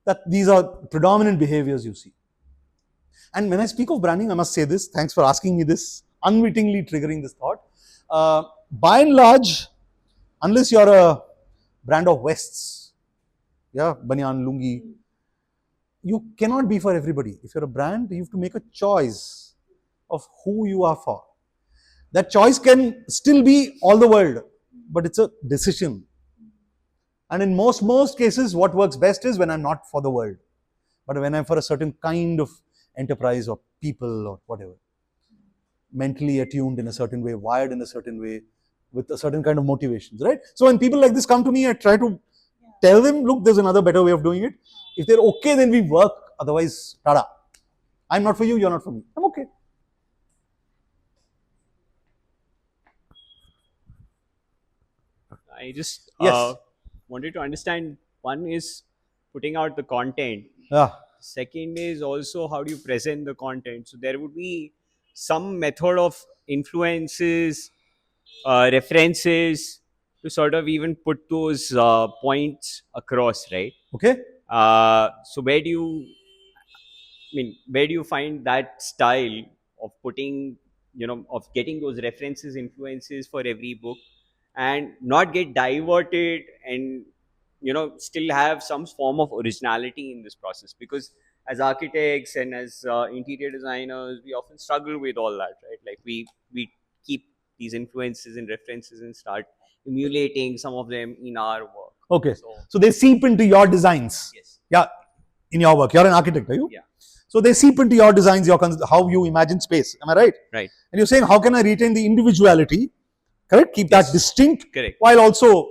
That these are predominant behaviors you see. And when I speak of branding, I must say this. Thanks for asking me this, unwittingly triggering this thought. By and large, unless you're a brand of vests, yeah, banyan, lungi, you cannot be for everybody. If you're a brand, you have to make a choice of who you are for. That choice can still be all the world, but it's a decision. And in most cases, what works best is when I'm not for the world, but when I'm for a certain kind of enterprise or people or whatever. Mentally attuned in a certain way, wired in a certain way, with a certain kind of motivations, right? So when people like this come to me, I try to tell them, look, there's another better way of doing it. If they're okay, then we work. Otherwise, tada. I'm not for you, you're not for me. I'm okay. I just Yes. wanted to understand, one is putting out the content. Yeah. Second is also how do you present the content. So there would be some method of influences, references to sort of even put those points across, right? Okay. So where do you, where do you find that style of putting, of getting those references, influences for every book, and not get diverted, and still have some form of originality in this process? Because as architects and as interior designers, we often struggle with all that, right? Like we keep these influences and references and start emulating some of them in our work. Okay. So they seep into your designs. Yes. Yeah. In your work. You're an architect, are you? Yeah. So they seep into your designs, how you imagine space. Am I right? Right. And you're saying, how can I retain the individuality? Correct? Keep that distinct. Correct. While also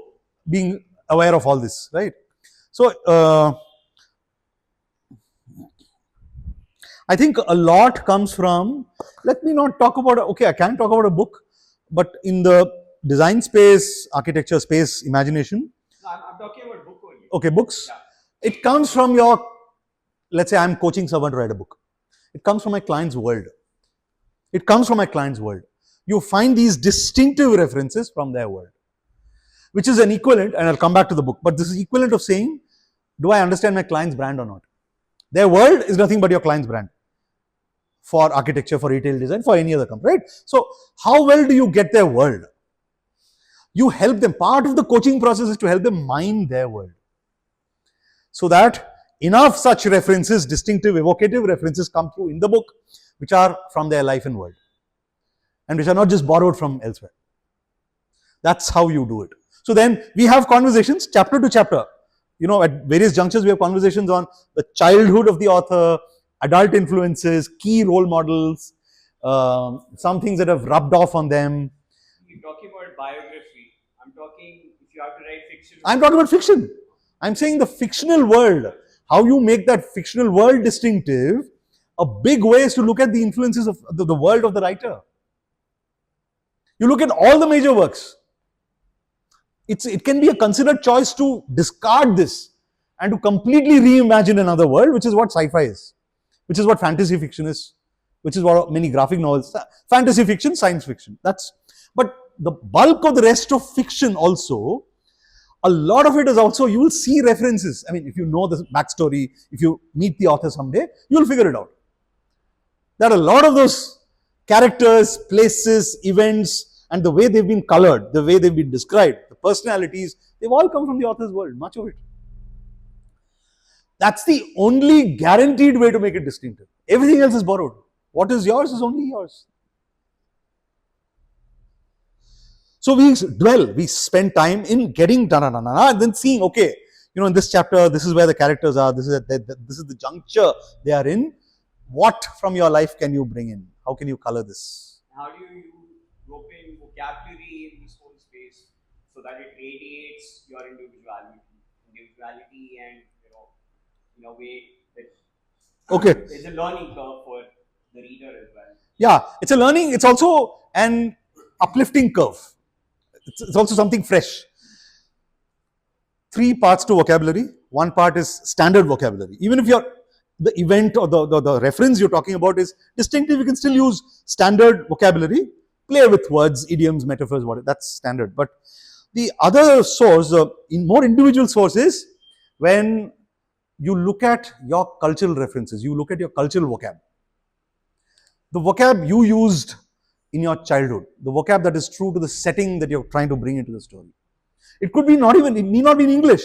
being aware of all this, right? So I think a lot comes from, let me not talk about, okay, I can talk about a book, but in the design space, architecture space, imagination. No, I'm talking about book only. Okay, books. Yeah. It comes from your, let's say I'm coaching someone to write a book. It comes from my client's world. It comes from my client's world. You find these distinctive references from their world, which is an equivalent, and I'll come back to the book, but this is equivalent of saying, do I understand my client's brand or not? Their world is nothing but your client's brand for architecture, for retail design, for any other company, right? So how well do you get their world? You help them. Part of the coaching process is to help them mine their world, so that enough such references, distinctive, evocative references come through in the book, which are from their life and world, and which are not just borrowed from elsewhere. That's how you do it. So then we have conversations chapter to chapter. At various junctures, we have conversations on the childhood of the author, adult influences, key role models, some things that have rubbed off on them. You're talking about biography. I'm talking, if you have to write fiction. I'm talking about fiction. I'm saying the fictional world. How you make that fictional world distinctive. A big way is to look at the influences of the world of the writer. You look at all the major works. It can be a considered choice to discard this and to completely reimagine another world, which is what sci-fi is, which is what fantasy fiction is, which is what many graphic novels, fantasy fiction, science fiction. But the bulk of the rest of fiction also, a lot of it is also, you will see references. I mean, if you know the backstory, if you meet the author someday, you will figure it out. That a lot of those characters, places, events, and the way they've been colored, the way they've been described, the personalities, they've all come from the author's world, much of it. That's the only guaranteed way to make it distinctive. Everything else is borrowed. What is yours is only yours. So we dwell, we spend time in getting and then seeing, okay, in this chapter, this is where the characters are, this is the juncture they are in. What from your life can you bring in? How can you color this? How do you rope in vocabulary in this whole space so that it radiates your individuality and, in a way that okay, there's a learning curve for the reader as well. Yeah, it's a learning, it's also an uplifting curve. It's also something fresh. 3 parts to vocabulary. 1 part is standard vocabulary. Even if the event or the reference you're talking about is distinctive, you can still use standard vocabulary, play with words, idioms, metaphors, whatever, that's standard. But The other source, in more individual source, is when you look at your cultural references, you look at your cultural vocab. The vocab you used in your childhood, the vocab that is true to the setting that you're trying to bring into the story. It could be not even, it need not be in English.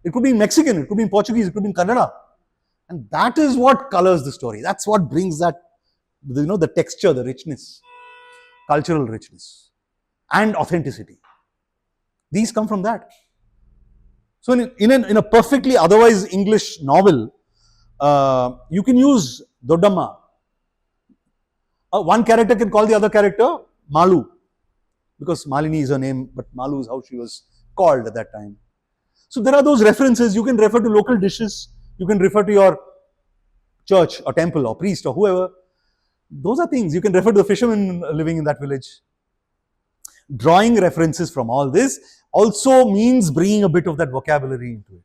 It could be in Mexican, it could be in Portuguese, it could be in Kannada. And that is what colors the story. That's what brings that, the texture, the richness, cultural richness, and authenticity. These come from that. So in a perfectly otherwise English novel, you can use Dodamma. One character can call the other character Malu, because Malini is her name, but Malu is how she was called at that time. So there are those references. You can refer to local dishes. You can refer to your church or temple or priest or whoever. Those are things. You can refer to the fishermen living in that village. Drawing references from all this also means bringing a bit of that vocabulary into it.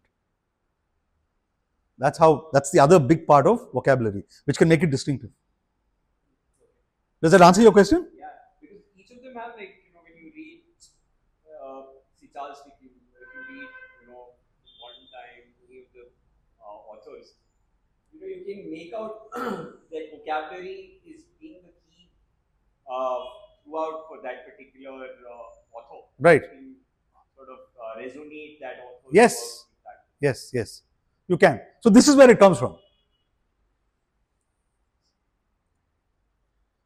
That's the other big part of vocabulary, which can make it distinctive. Does that answer your question? Yeah, because each of them have, like, when you read Charles Dickens, if you read, modern time, any of the authors, you can make out that vocabulary is being the key throughout for that particular author. Right. You can sort of resonate that author. Yes. Yes. You can. So this is where it comes from.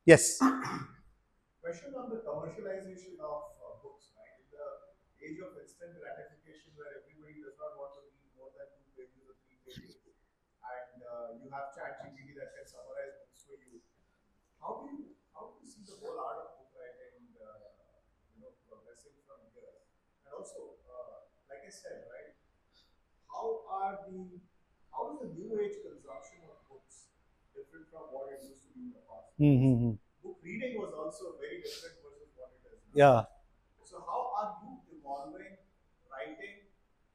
Yes. Question on the commercialization of books, right? In the age of instant gratification, where everybody does not want to read more than 2 pages or 3 pages, and you have ChatGPT that can summarize books for you. How do you see the whole art of book writing, progressing from here? And also, like I said, right? How is the new age consumption of books different from what it used to be in the past? Book reading was also very different versus what it is now. Yeah. So how are you evolving writing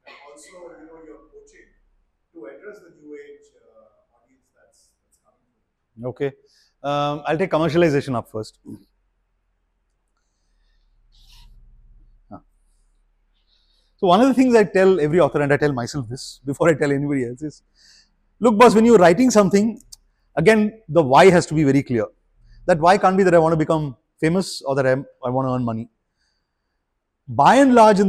and also your coaching to address the new age audience that's coming through? Okay. I'll take commercialization up first. So one of the things I tell every author, and I tell myself this before I tell anybody else, is, look boss, when you're writing something, again, the why has to be very clear. That why can't be that I want to become famous or that I want to earn money. By and large, in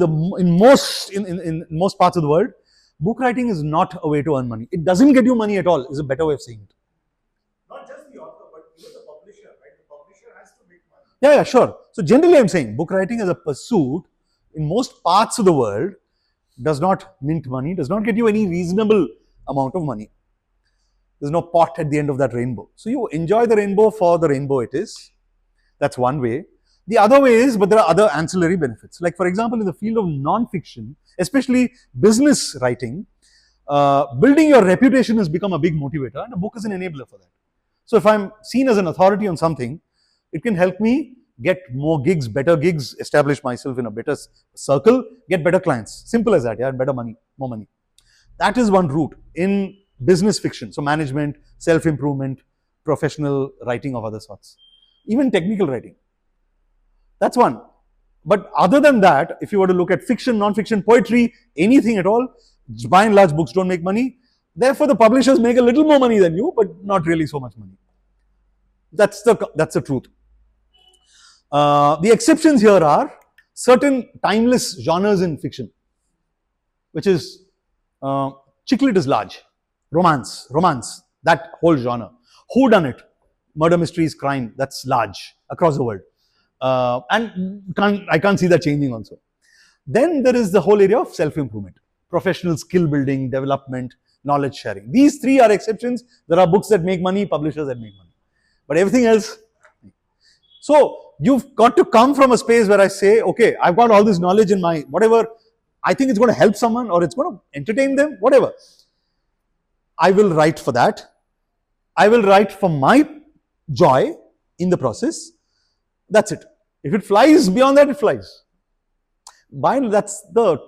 most parts of the world, book writing is not a way to earn money. It doesn't get you money at all, is a better way of saying it. Not just the author, but even the publisher, right? The publisher has to make money. Yeah, sure. So generally I'm saying book writing as a pursuit in most parts of the world does not mint money, does not get you any reasonable amount of money. There's no pot at the end of that rainbow. So you enjoy the rainbow for the rainbow it is. That's one way. The other way is, but there are other ancillary benefits. Like for example, in the field of non-fiction, especially business writing, building your reputation has become a big motivator, and a book is an enabler for that. So if I'm seen as an authority on something, it can help me get more gigs, better gigs, establish myself in a better circle, get better clients. Simple as that, yeah, and better money, more money. That is one route in business fiction. So management, self-improvement, professional writing of other sorts, even technical writing. That's one. But other than that, if you were to look at fiction, non-fiction, poetry, anything at all, by and large, books don't make money. Therefore, the publishers make a little more money than you, but not really so much money. That's the truth. The exceptions here are certain timeless genres in fiction, which is chicklit is large, romance, that whole genre, whodunit, murder mysteries, crime, that's large across the world, and I can't see that changing also. Then there is the whole area of self-improvement, professional skill building, development, knowledge sharing. These three are exceptions. There are books that make money, publishers that make money, but everything else. So you've got to come from a space where I say, okay, I've got all this knowledge in my whatever, I think it's going to help someone or it's going to entertain them, whatever. I will write for that. I will write for my joy in the process. That's it. If it flies beyond that, it flies. That's the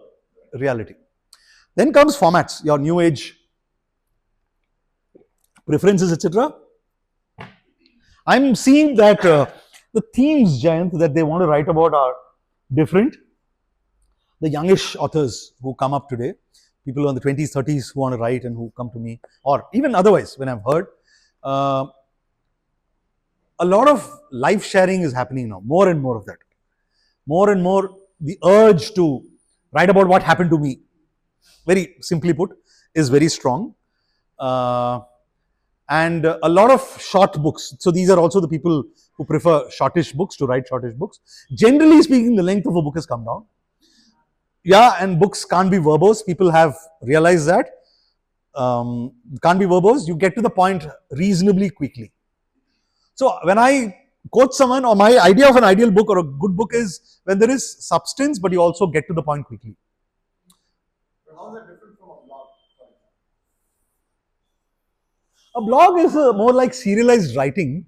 reality. Then comes formats, your new age preferences, etc. I'm seeing that the themes, Jayant, that they want to write about are different. the youngish authors who come up today, people in the 20s, 30s who want to write and who come to me, or even otherwise when I've heard, a lot of life sharing is happening now, more and more of that. More and more, the urge to write about what happened to me, very simply put, is very strong. And a lot of short books. So these are also the people who prefer shortish books, to write shortish books. Generally speaking, the length of a book has come down. Yeah, and books can't be verbose. People have realized that. Can't be verbose. You get to the point reasonably quickly. So when I quote someone, or my idea of an ideal book or a good book is when there is substance, but you also get to the point quickly. But how is that different from a blog, for example? A blog is more like serialized writing.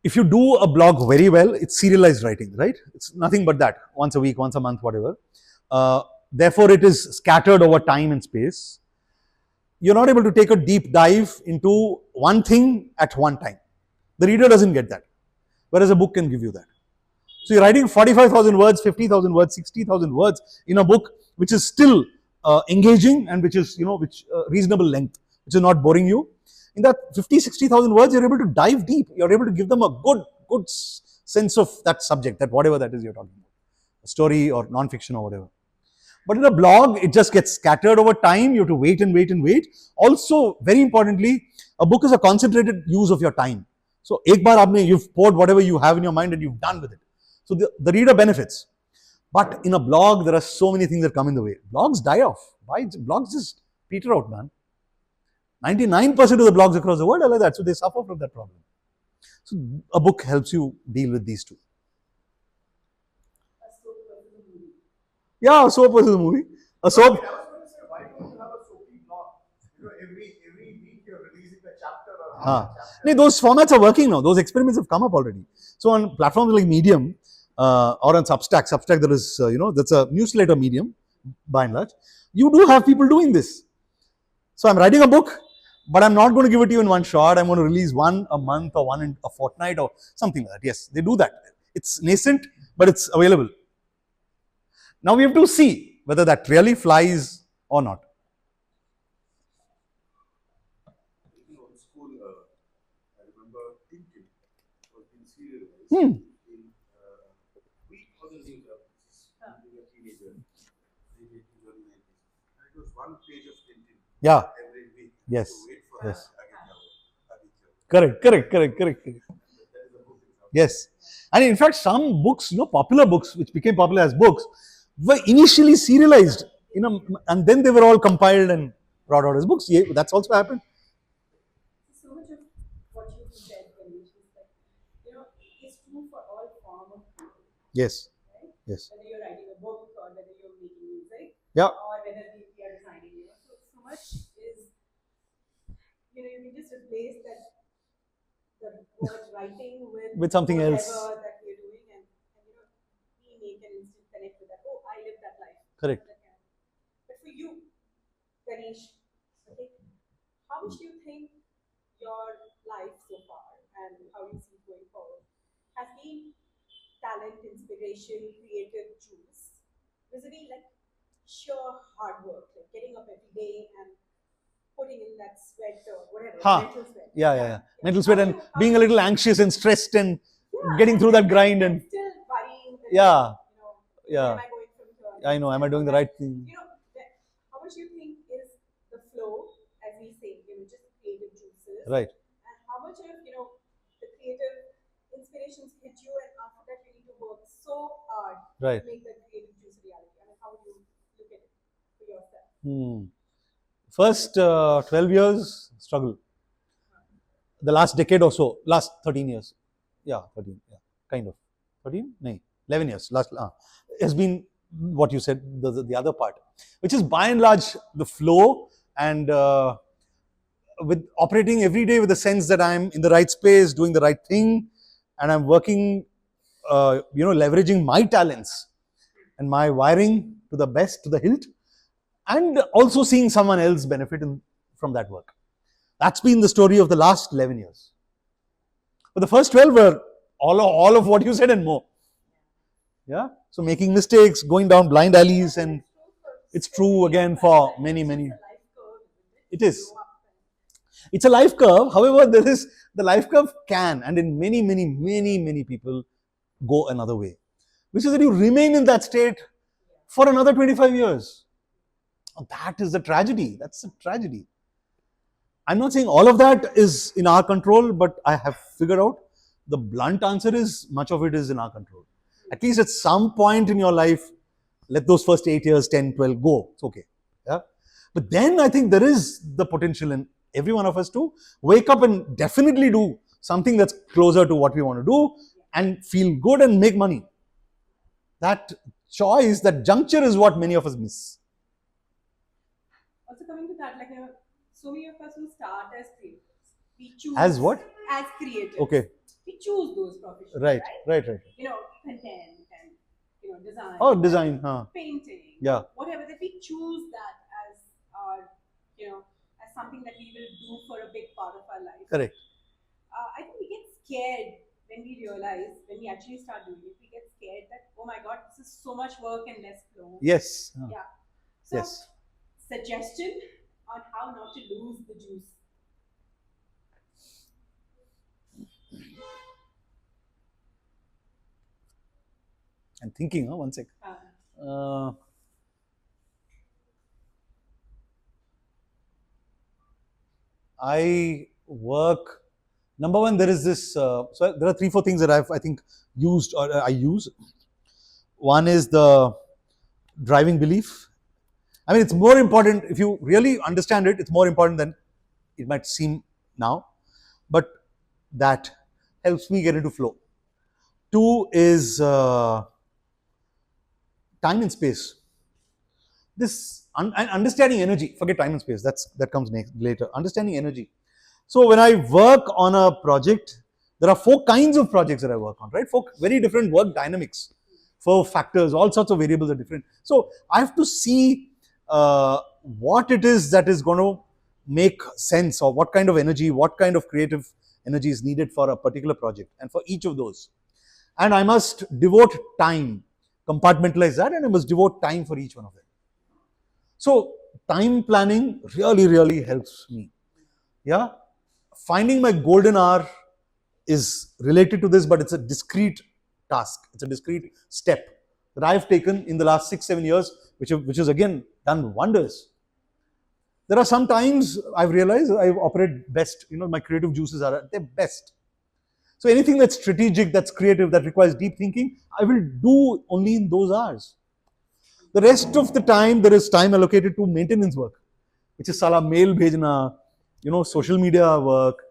If you do a blog very well, it's serialized writing, right? It's nothing but that, once a week, once a month, whatever. Therefore, it is scattered over time and space. You're not able to take a deep dive into one thing at one time. The reader doesn't get that, whereas a book can give you that. So you're writing 45,000 words, 50,000 words, 60,000 words in a book, which is still engaging and which is, which reasonable length, which is not boring you. In that 50, 60,000 words, you're able to dive deep. You're able to give them a good sense of that subject, that whatever that is you're talking about, a story or non-fiction or whatever. But in a blog, it just gets scattered over time. You have to wait and wait and wait. Also, very importantly, a book is a concentrated use of your time. So, ek baar aapne, you've poured whatever you have in your mind and you've done with it. So, the reader benefits. But in a blog, there are so many things that come in the way. Blogs die off. Why? Blogs just peter out, man. 99% of the blogs across the world are like that. So, they suffer from that problem. So, a book helps you deal with these two. Yeah, a soap versus a movie. A soap. I was going to say, why don't you have a soapy blog? Every week you're releasing a chapter or half a chapter. No, those formats are working now. Those experiments have come up already. So on platforms like Medium or on Substack there is, that's a newsletter medium by and large. You do have people doing this. So I'm writing a book, but I'm not going to give it to you in one shot. I'm going to release one a month or one in a fortnight or something like that. Yes, they do that. It's nascent, but it's available. Now we have to see whether that really flies or not. In school, I remember Tintin was being serialized in week or the news being a teenager, late 80s, early 90s. And it was one page of Tintin every week. Yes. To wait for Yes. Correct. Correct. That is a book example. Yes. And in fact, some books, popular books, which became popular as books, were initially serialized, and then they were all compiled and brought out as books. Yeah, that's also happened. So much of what you said, Ganesh, is that, is true for all form of people. Yes. Right? Yes. Whether you're writing a book or whether you're making music, Yeah. or whether we are designing, so much is, you can just replace the word writing with something whatever else. that we're doing, and we make an instant connect with that. Oh, I lived that life. Correct. But for you, Ganesh, okay, how much do you think your life so far and how you see it going forward has been talent, inspiration, creative juice, vis-a-vis like sheer hard work, like getting up every day and putting in that sweat or whatever, mental sweat. Yeah. Mental sweat and being a little anxious and stressed and getting through that grind and still worrying. Yeah. Where am I going from here? I know. Am I doing the right thing? How much do you think is the flow, as we say, just creative juices? Right. And how much of the creative inspirations hit you, and after that you need to work so hard Right. to make that creative juice reality? I mean, how would you look at it for yourself? First 12 years struggle. The last decade or so, last 13 years. Yeah, 13. Yeah, kind of. 13? No, 11 years. Last has been what you said, the other part, which is by and large the flow, and with operating every day with the sense that I'm in the right space, doing the right thing, and I'm working, leveraging my talents and my wiring to the best, to the hilt, and also seeing someone else benefit from that work. That's been the story of the last 11 years. But the first 12 were all of what you said and more. Yeah. So making mistakes, going down blind alleys, and it's true again for many. It is. It's a life curve. However, there is the life curve can, and in many people go another way, which is that you remain in that state for another 25 years. That is a tragedy. That's a tragedy. I'm not saying all of that is in our control, but I have figured out the blunt answer is much of it is in our control. At least at some point in your life, let those first 8 years, 10, 12 go. It's okay. Yeah. But then I think there is the potential in every one of us to wake up and definitely do something that's closer to what we want to do and feel good and make money. That choice, that juncture is what many of us miss. Also coming to that, like so many of us who start as creators, we choose As what? As creators. Okay. We choose those professions. Right. Content and design. Oh, design, huh? Painting. Yeah. Whatever that we choose that as our, as something that we will do for a big part of our life. Correct. I think we get scared when we realize, when we actually start doing it, we get scared that, oh my God, this is so much work and less flow. Yes. Yeah. So, yes. Suggestion on how not to lose the juice. I'm thinking, one sec. I work. Number one, there is this. So there are 3-4 things that I think used or I use. One is the driving belief. I mean, it's more important if you really understand it. It's more important than it might seem now, but that helps me get into flow. 2 is time and space. This understanding energy. Forget time and space. That comes later. Understanding energy. So when I work on a project, there are 4 kinds of projects that I work on, right? 4 very different work dynamics, 4 factors, all sorts of variables are different. So I have to see what it is that is going to make sense, or what kind of energy, what kind of creative energy is needed for a particular project, and for each of those. And I must devote time, compartmentalize that, and I must devote time for each one of them. So time planning really helps me. Yeah. Finding my golden hour is related to this, but it's a discrete task. It's a discrete step that I've taken in the last 6-7 years, which has again done wonders. There are some times I've realized I operate best. My creative juices are at their best. So anything that's strategic, that's creative, that requires deep thinking, I will do only in those hours. The rest of the time, there is time allocated to maintenance work, which is sala mail bhejna, social media work,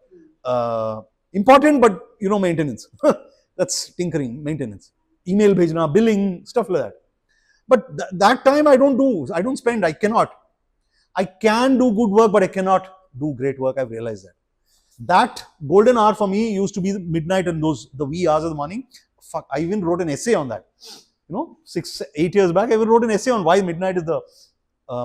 important, but maintenance. That's tinkering, maintenance. Email bhejna, billing, stuff like that. But that time I don't spend, I cannot. I can do good work, but I cannot do great work. I've realized that. That golden hour for me used to be midnight and the wee hours of the morning. I even wrote an essay on that. 6-8 years back, I even wrote an essay on why midnight is the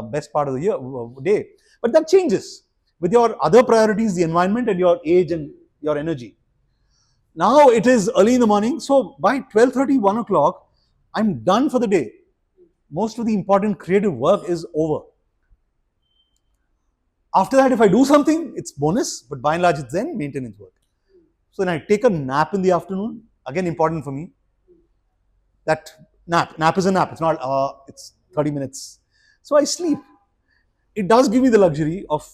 best part of the day. But that changes with your other priorities, the environment and your age and your energy. Now it is early in the morning, so by 12:30, 1 o'clock, I'm done for the day. Most of the important creative work is over. After that, if I do something, it's bonus, but by and large, it's then maintenance work. So then I take a nap in the afternoon, again important for me. That nap is a nap, it's not, it's 30 minutes. So I sleep. It does give me the luxury of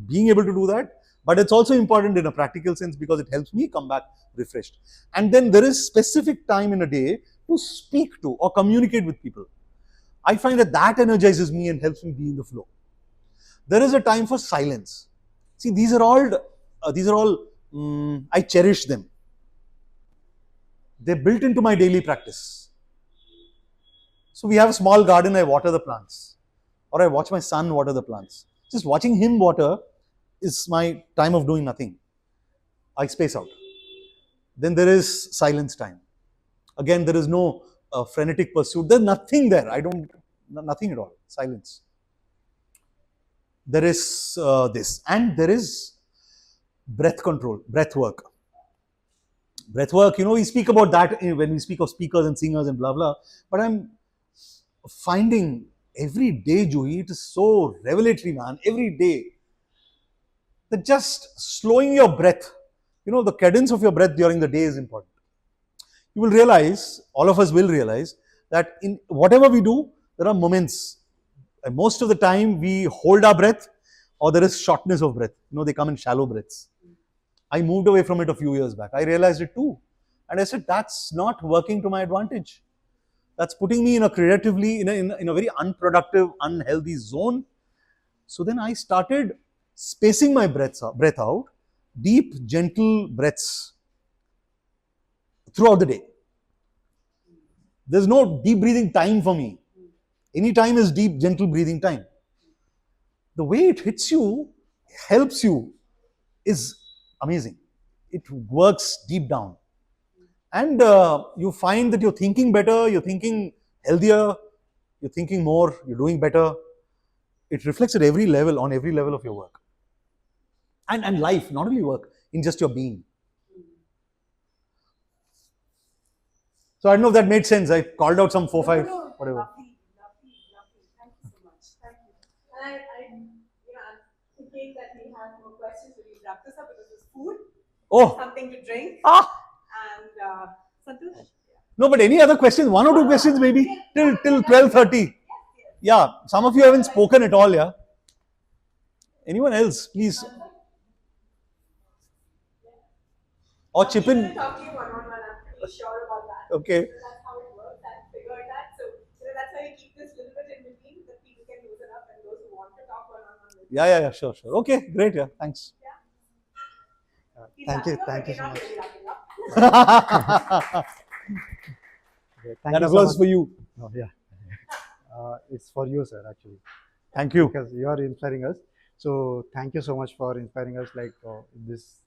being able to do that, but it's also important in a practical sense because it helps me come back refreshed. And then there is specific time in a day to speak to or communicate with people. I find that energizes me and helps me be in the flow. There is a time for silence. See, these are all, I cherish them. They're built into my daily practice. So we have a small garden, I water the plants. Or I watch my son water the plants. Just watching him water is my time of doing nothing. I space out. Then there is silence time. Again, there is no frenetic pursuit. There's nothing there. Nothing at all. Silence. There is this. And there is breath control, breath work. breath work, we speak about that when we speak of speakers and singers and blah blah. But I'm finding every day, Joey, it is so revelatory, man. Every day, that just slowing your breath, the cadence of your breath during the day is important. You will realize, all of us will realize, that in whatever we do, there are moments. And most of the time, we hold our breath, or there is shortness of breath. They come in shallow breaths. I moved away from it a few years back. I realized it too. And I said, that's not working to my advantage. That's putting me in a creatively, in a very unproductive, unhealthy zone. So then I started spacing my breath out, deep, gentle breaths throughout the day. There's no deep breathing time for me. Any time is deep, gentle breathing time. The way it hits you, helps you, is amazing. It works deep down. And you find that you're thinking better, you're thinking healthier, you're thinking more, you're doing better. It reflects at every level, on every level of your work. And life, not only work, in just your being. So I don't know if that made sense. I called out some 4, 5, whatever. Lovely. Thank you so much. Thank you. And I'm thinking that we have more questions when we wrap this up because there's food, something to drink, and Santosh. No, but any other questions? 1 or 2 questions maybe till 12:30. Yeah, some of you haven't spoken at all. Yeah. Anyone else, please? Or chip in. I'm talking one-on-one. I'm pretty sure about that. Okay. So that's how it works. I figured that. So that's why we keep this little bit in between that people can loosen up and those who want to talk one-on-one. Yeah, sure. Okay, great. Yeah, thanks. Thank you so much. That applause for you. Oh, yeah. It's for you, sir, actually. Thank you. Because you are inspiring us. So thank you so much for inspiring us, like this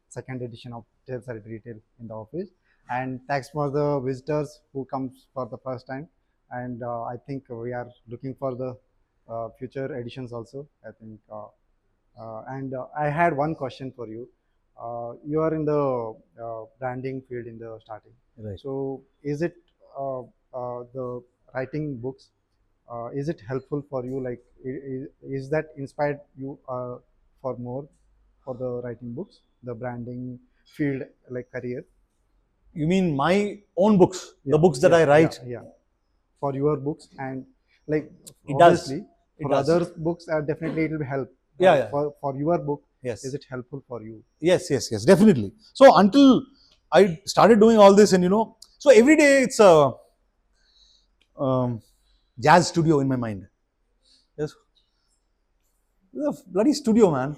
second edition of Tales at Retail in the office. And thanks for the visitors who comes for the first time. And I think we are looking for the future editions also, I think. And I had one question for you. You are in the branding field in the starting. Right. So is it the writing books, is it helpful for you? Like, is that inspired you for more for the writing books, the branding field, like career? You mean my own books, the books that I write? Yeah. For your books, and like it does. For others' books, definitely it will help. Yeah. For your book, yes. Is it helpful for you? Yes, definitely. So until I started doing all this, and so every day it's a jazz studio in my mind. Yes, it's a bloody studio, man.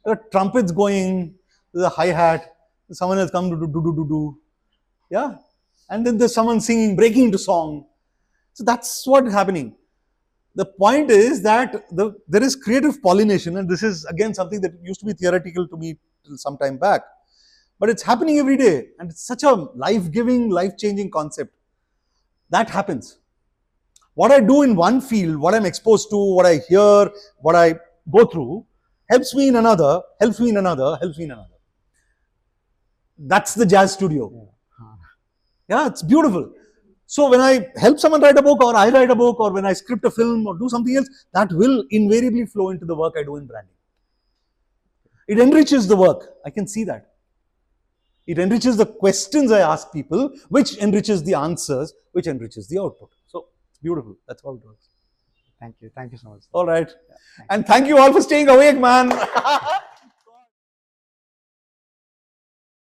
There are trumpets going. There's a hi hat. Someone has come to do. Yeah, and then there's someone singing, breaking into song. So that's what's happening. The point is that there is creative pollination, and this is again something that used to be theoretical to me till some time back, but it's happening every day, and it's such a life-giving, life-changing concept. That happens. What I do in one field, what I'm exposed to, what I hear, what I go through, helps me in another, helps me in another. That's the jazz studio. Yeah, it's beautiful. So when I help someone write a book, or I write a book, or when I script a film or do something else, that will invariably flow into the work I do in branding. It enriches the work. I can see that. It enriches the questions I ask people, which enriches the answers, which enriches the output. So it's beautiful. That's how it works. Thank you so much. All right. And thank you all for staying awake, man.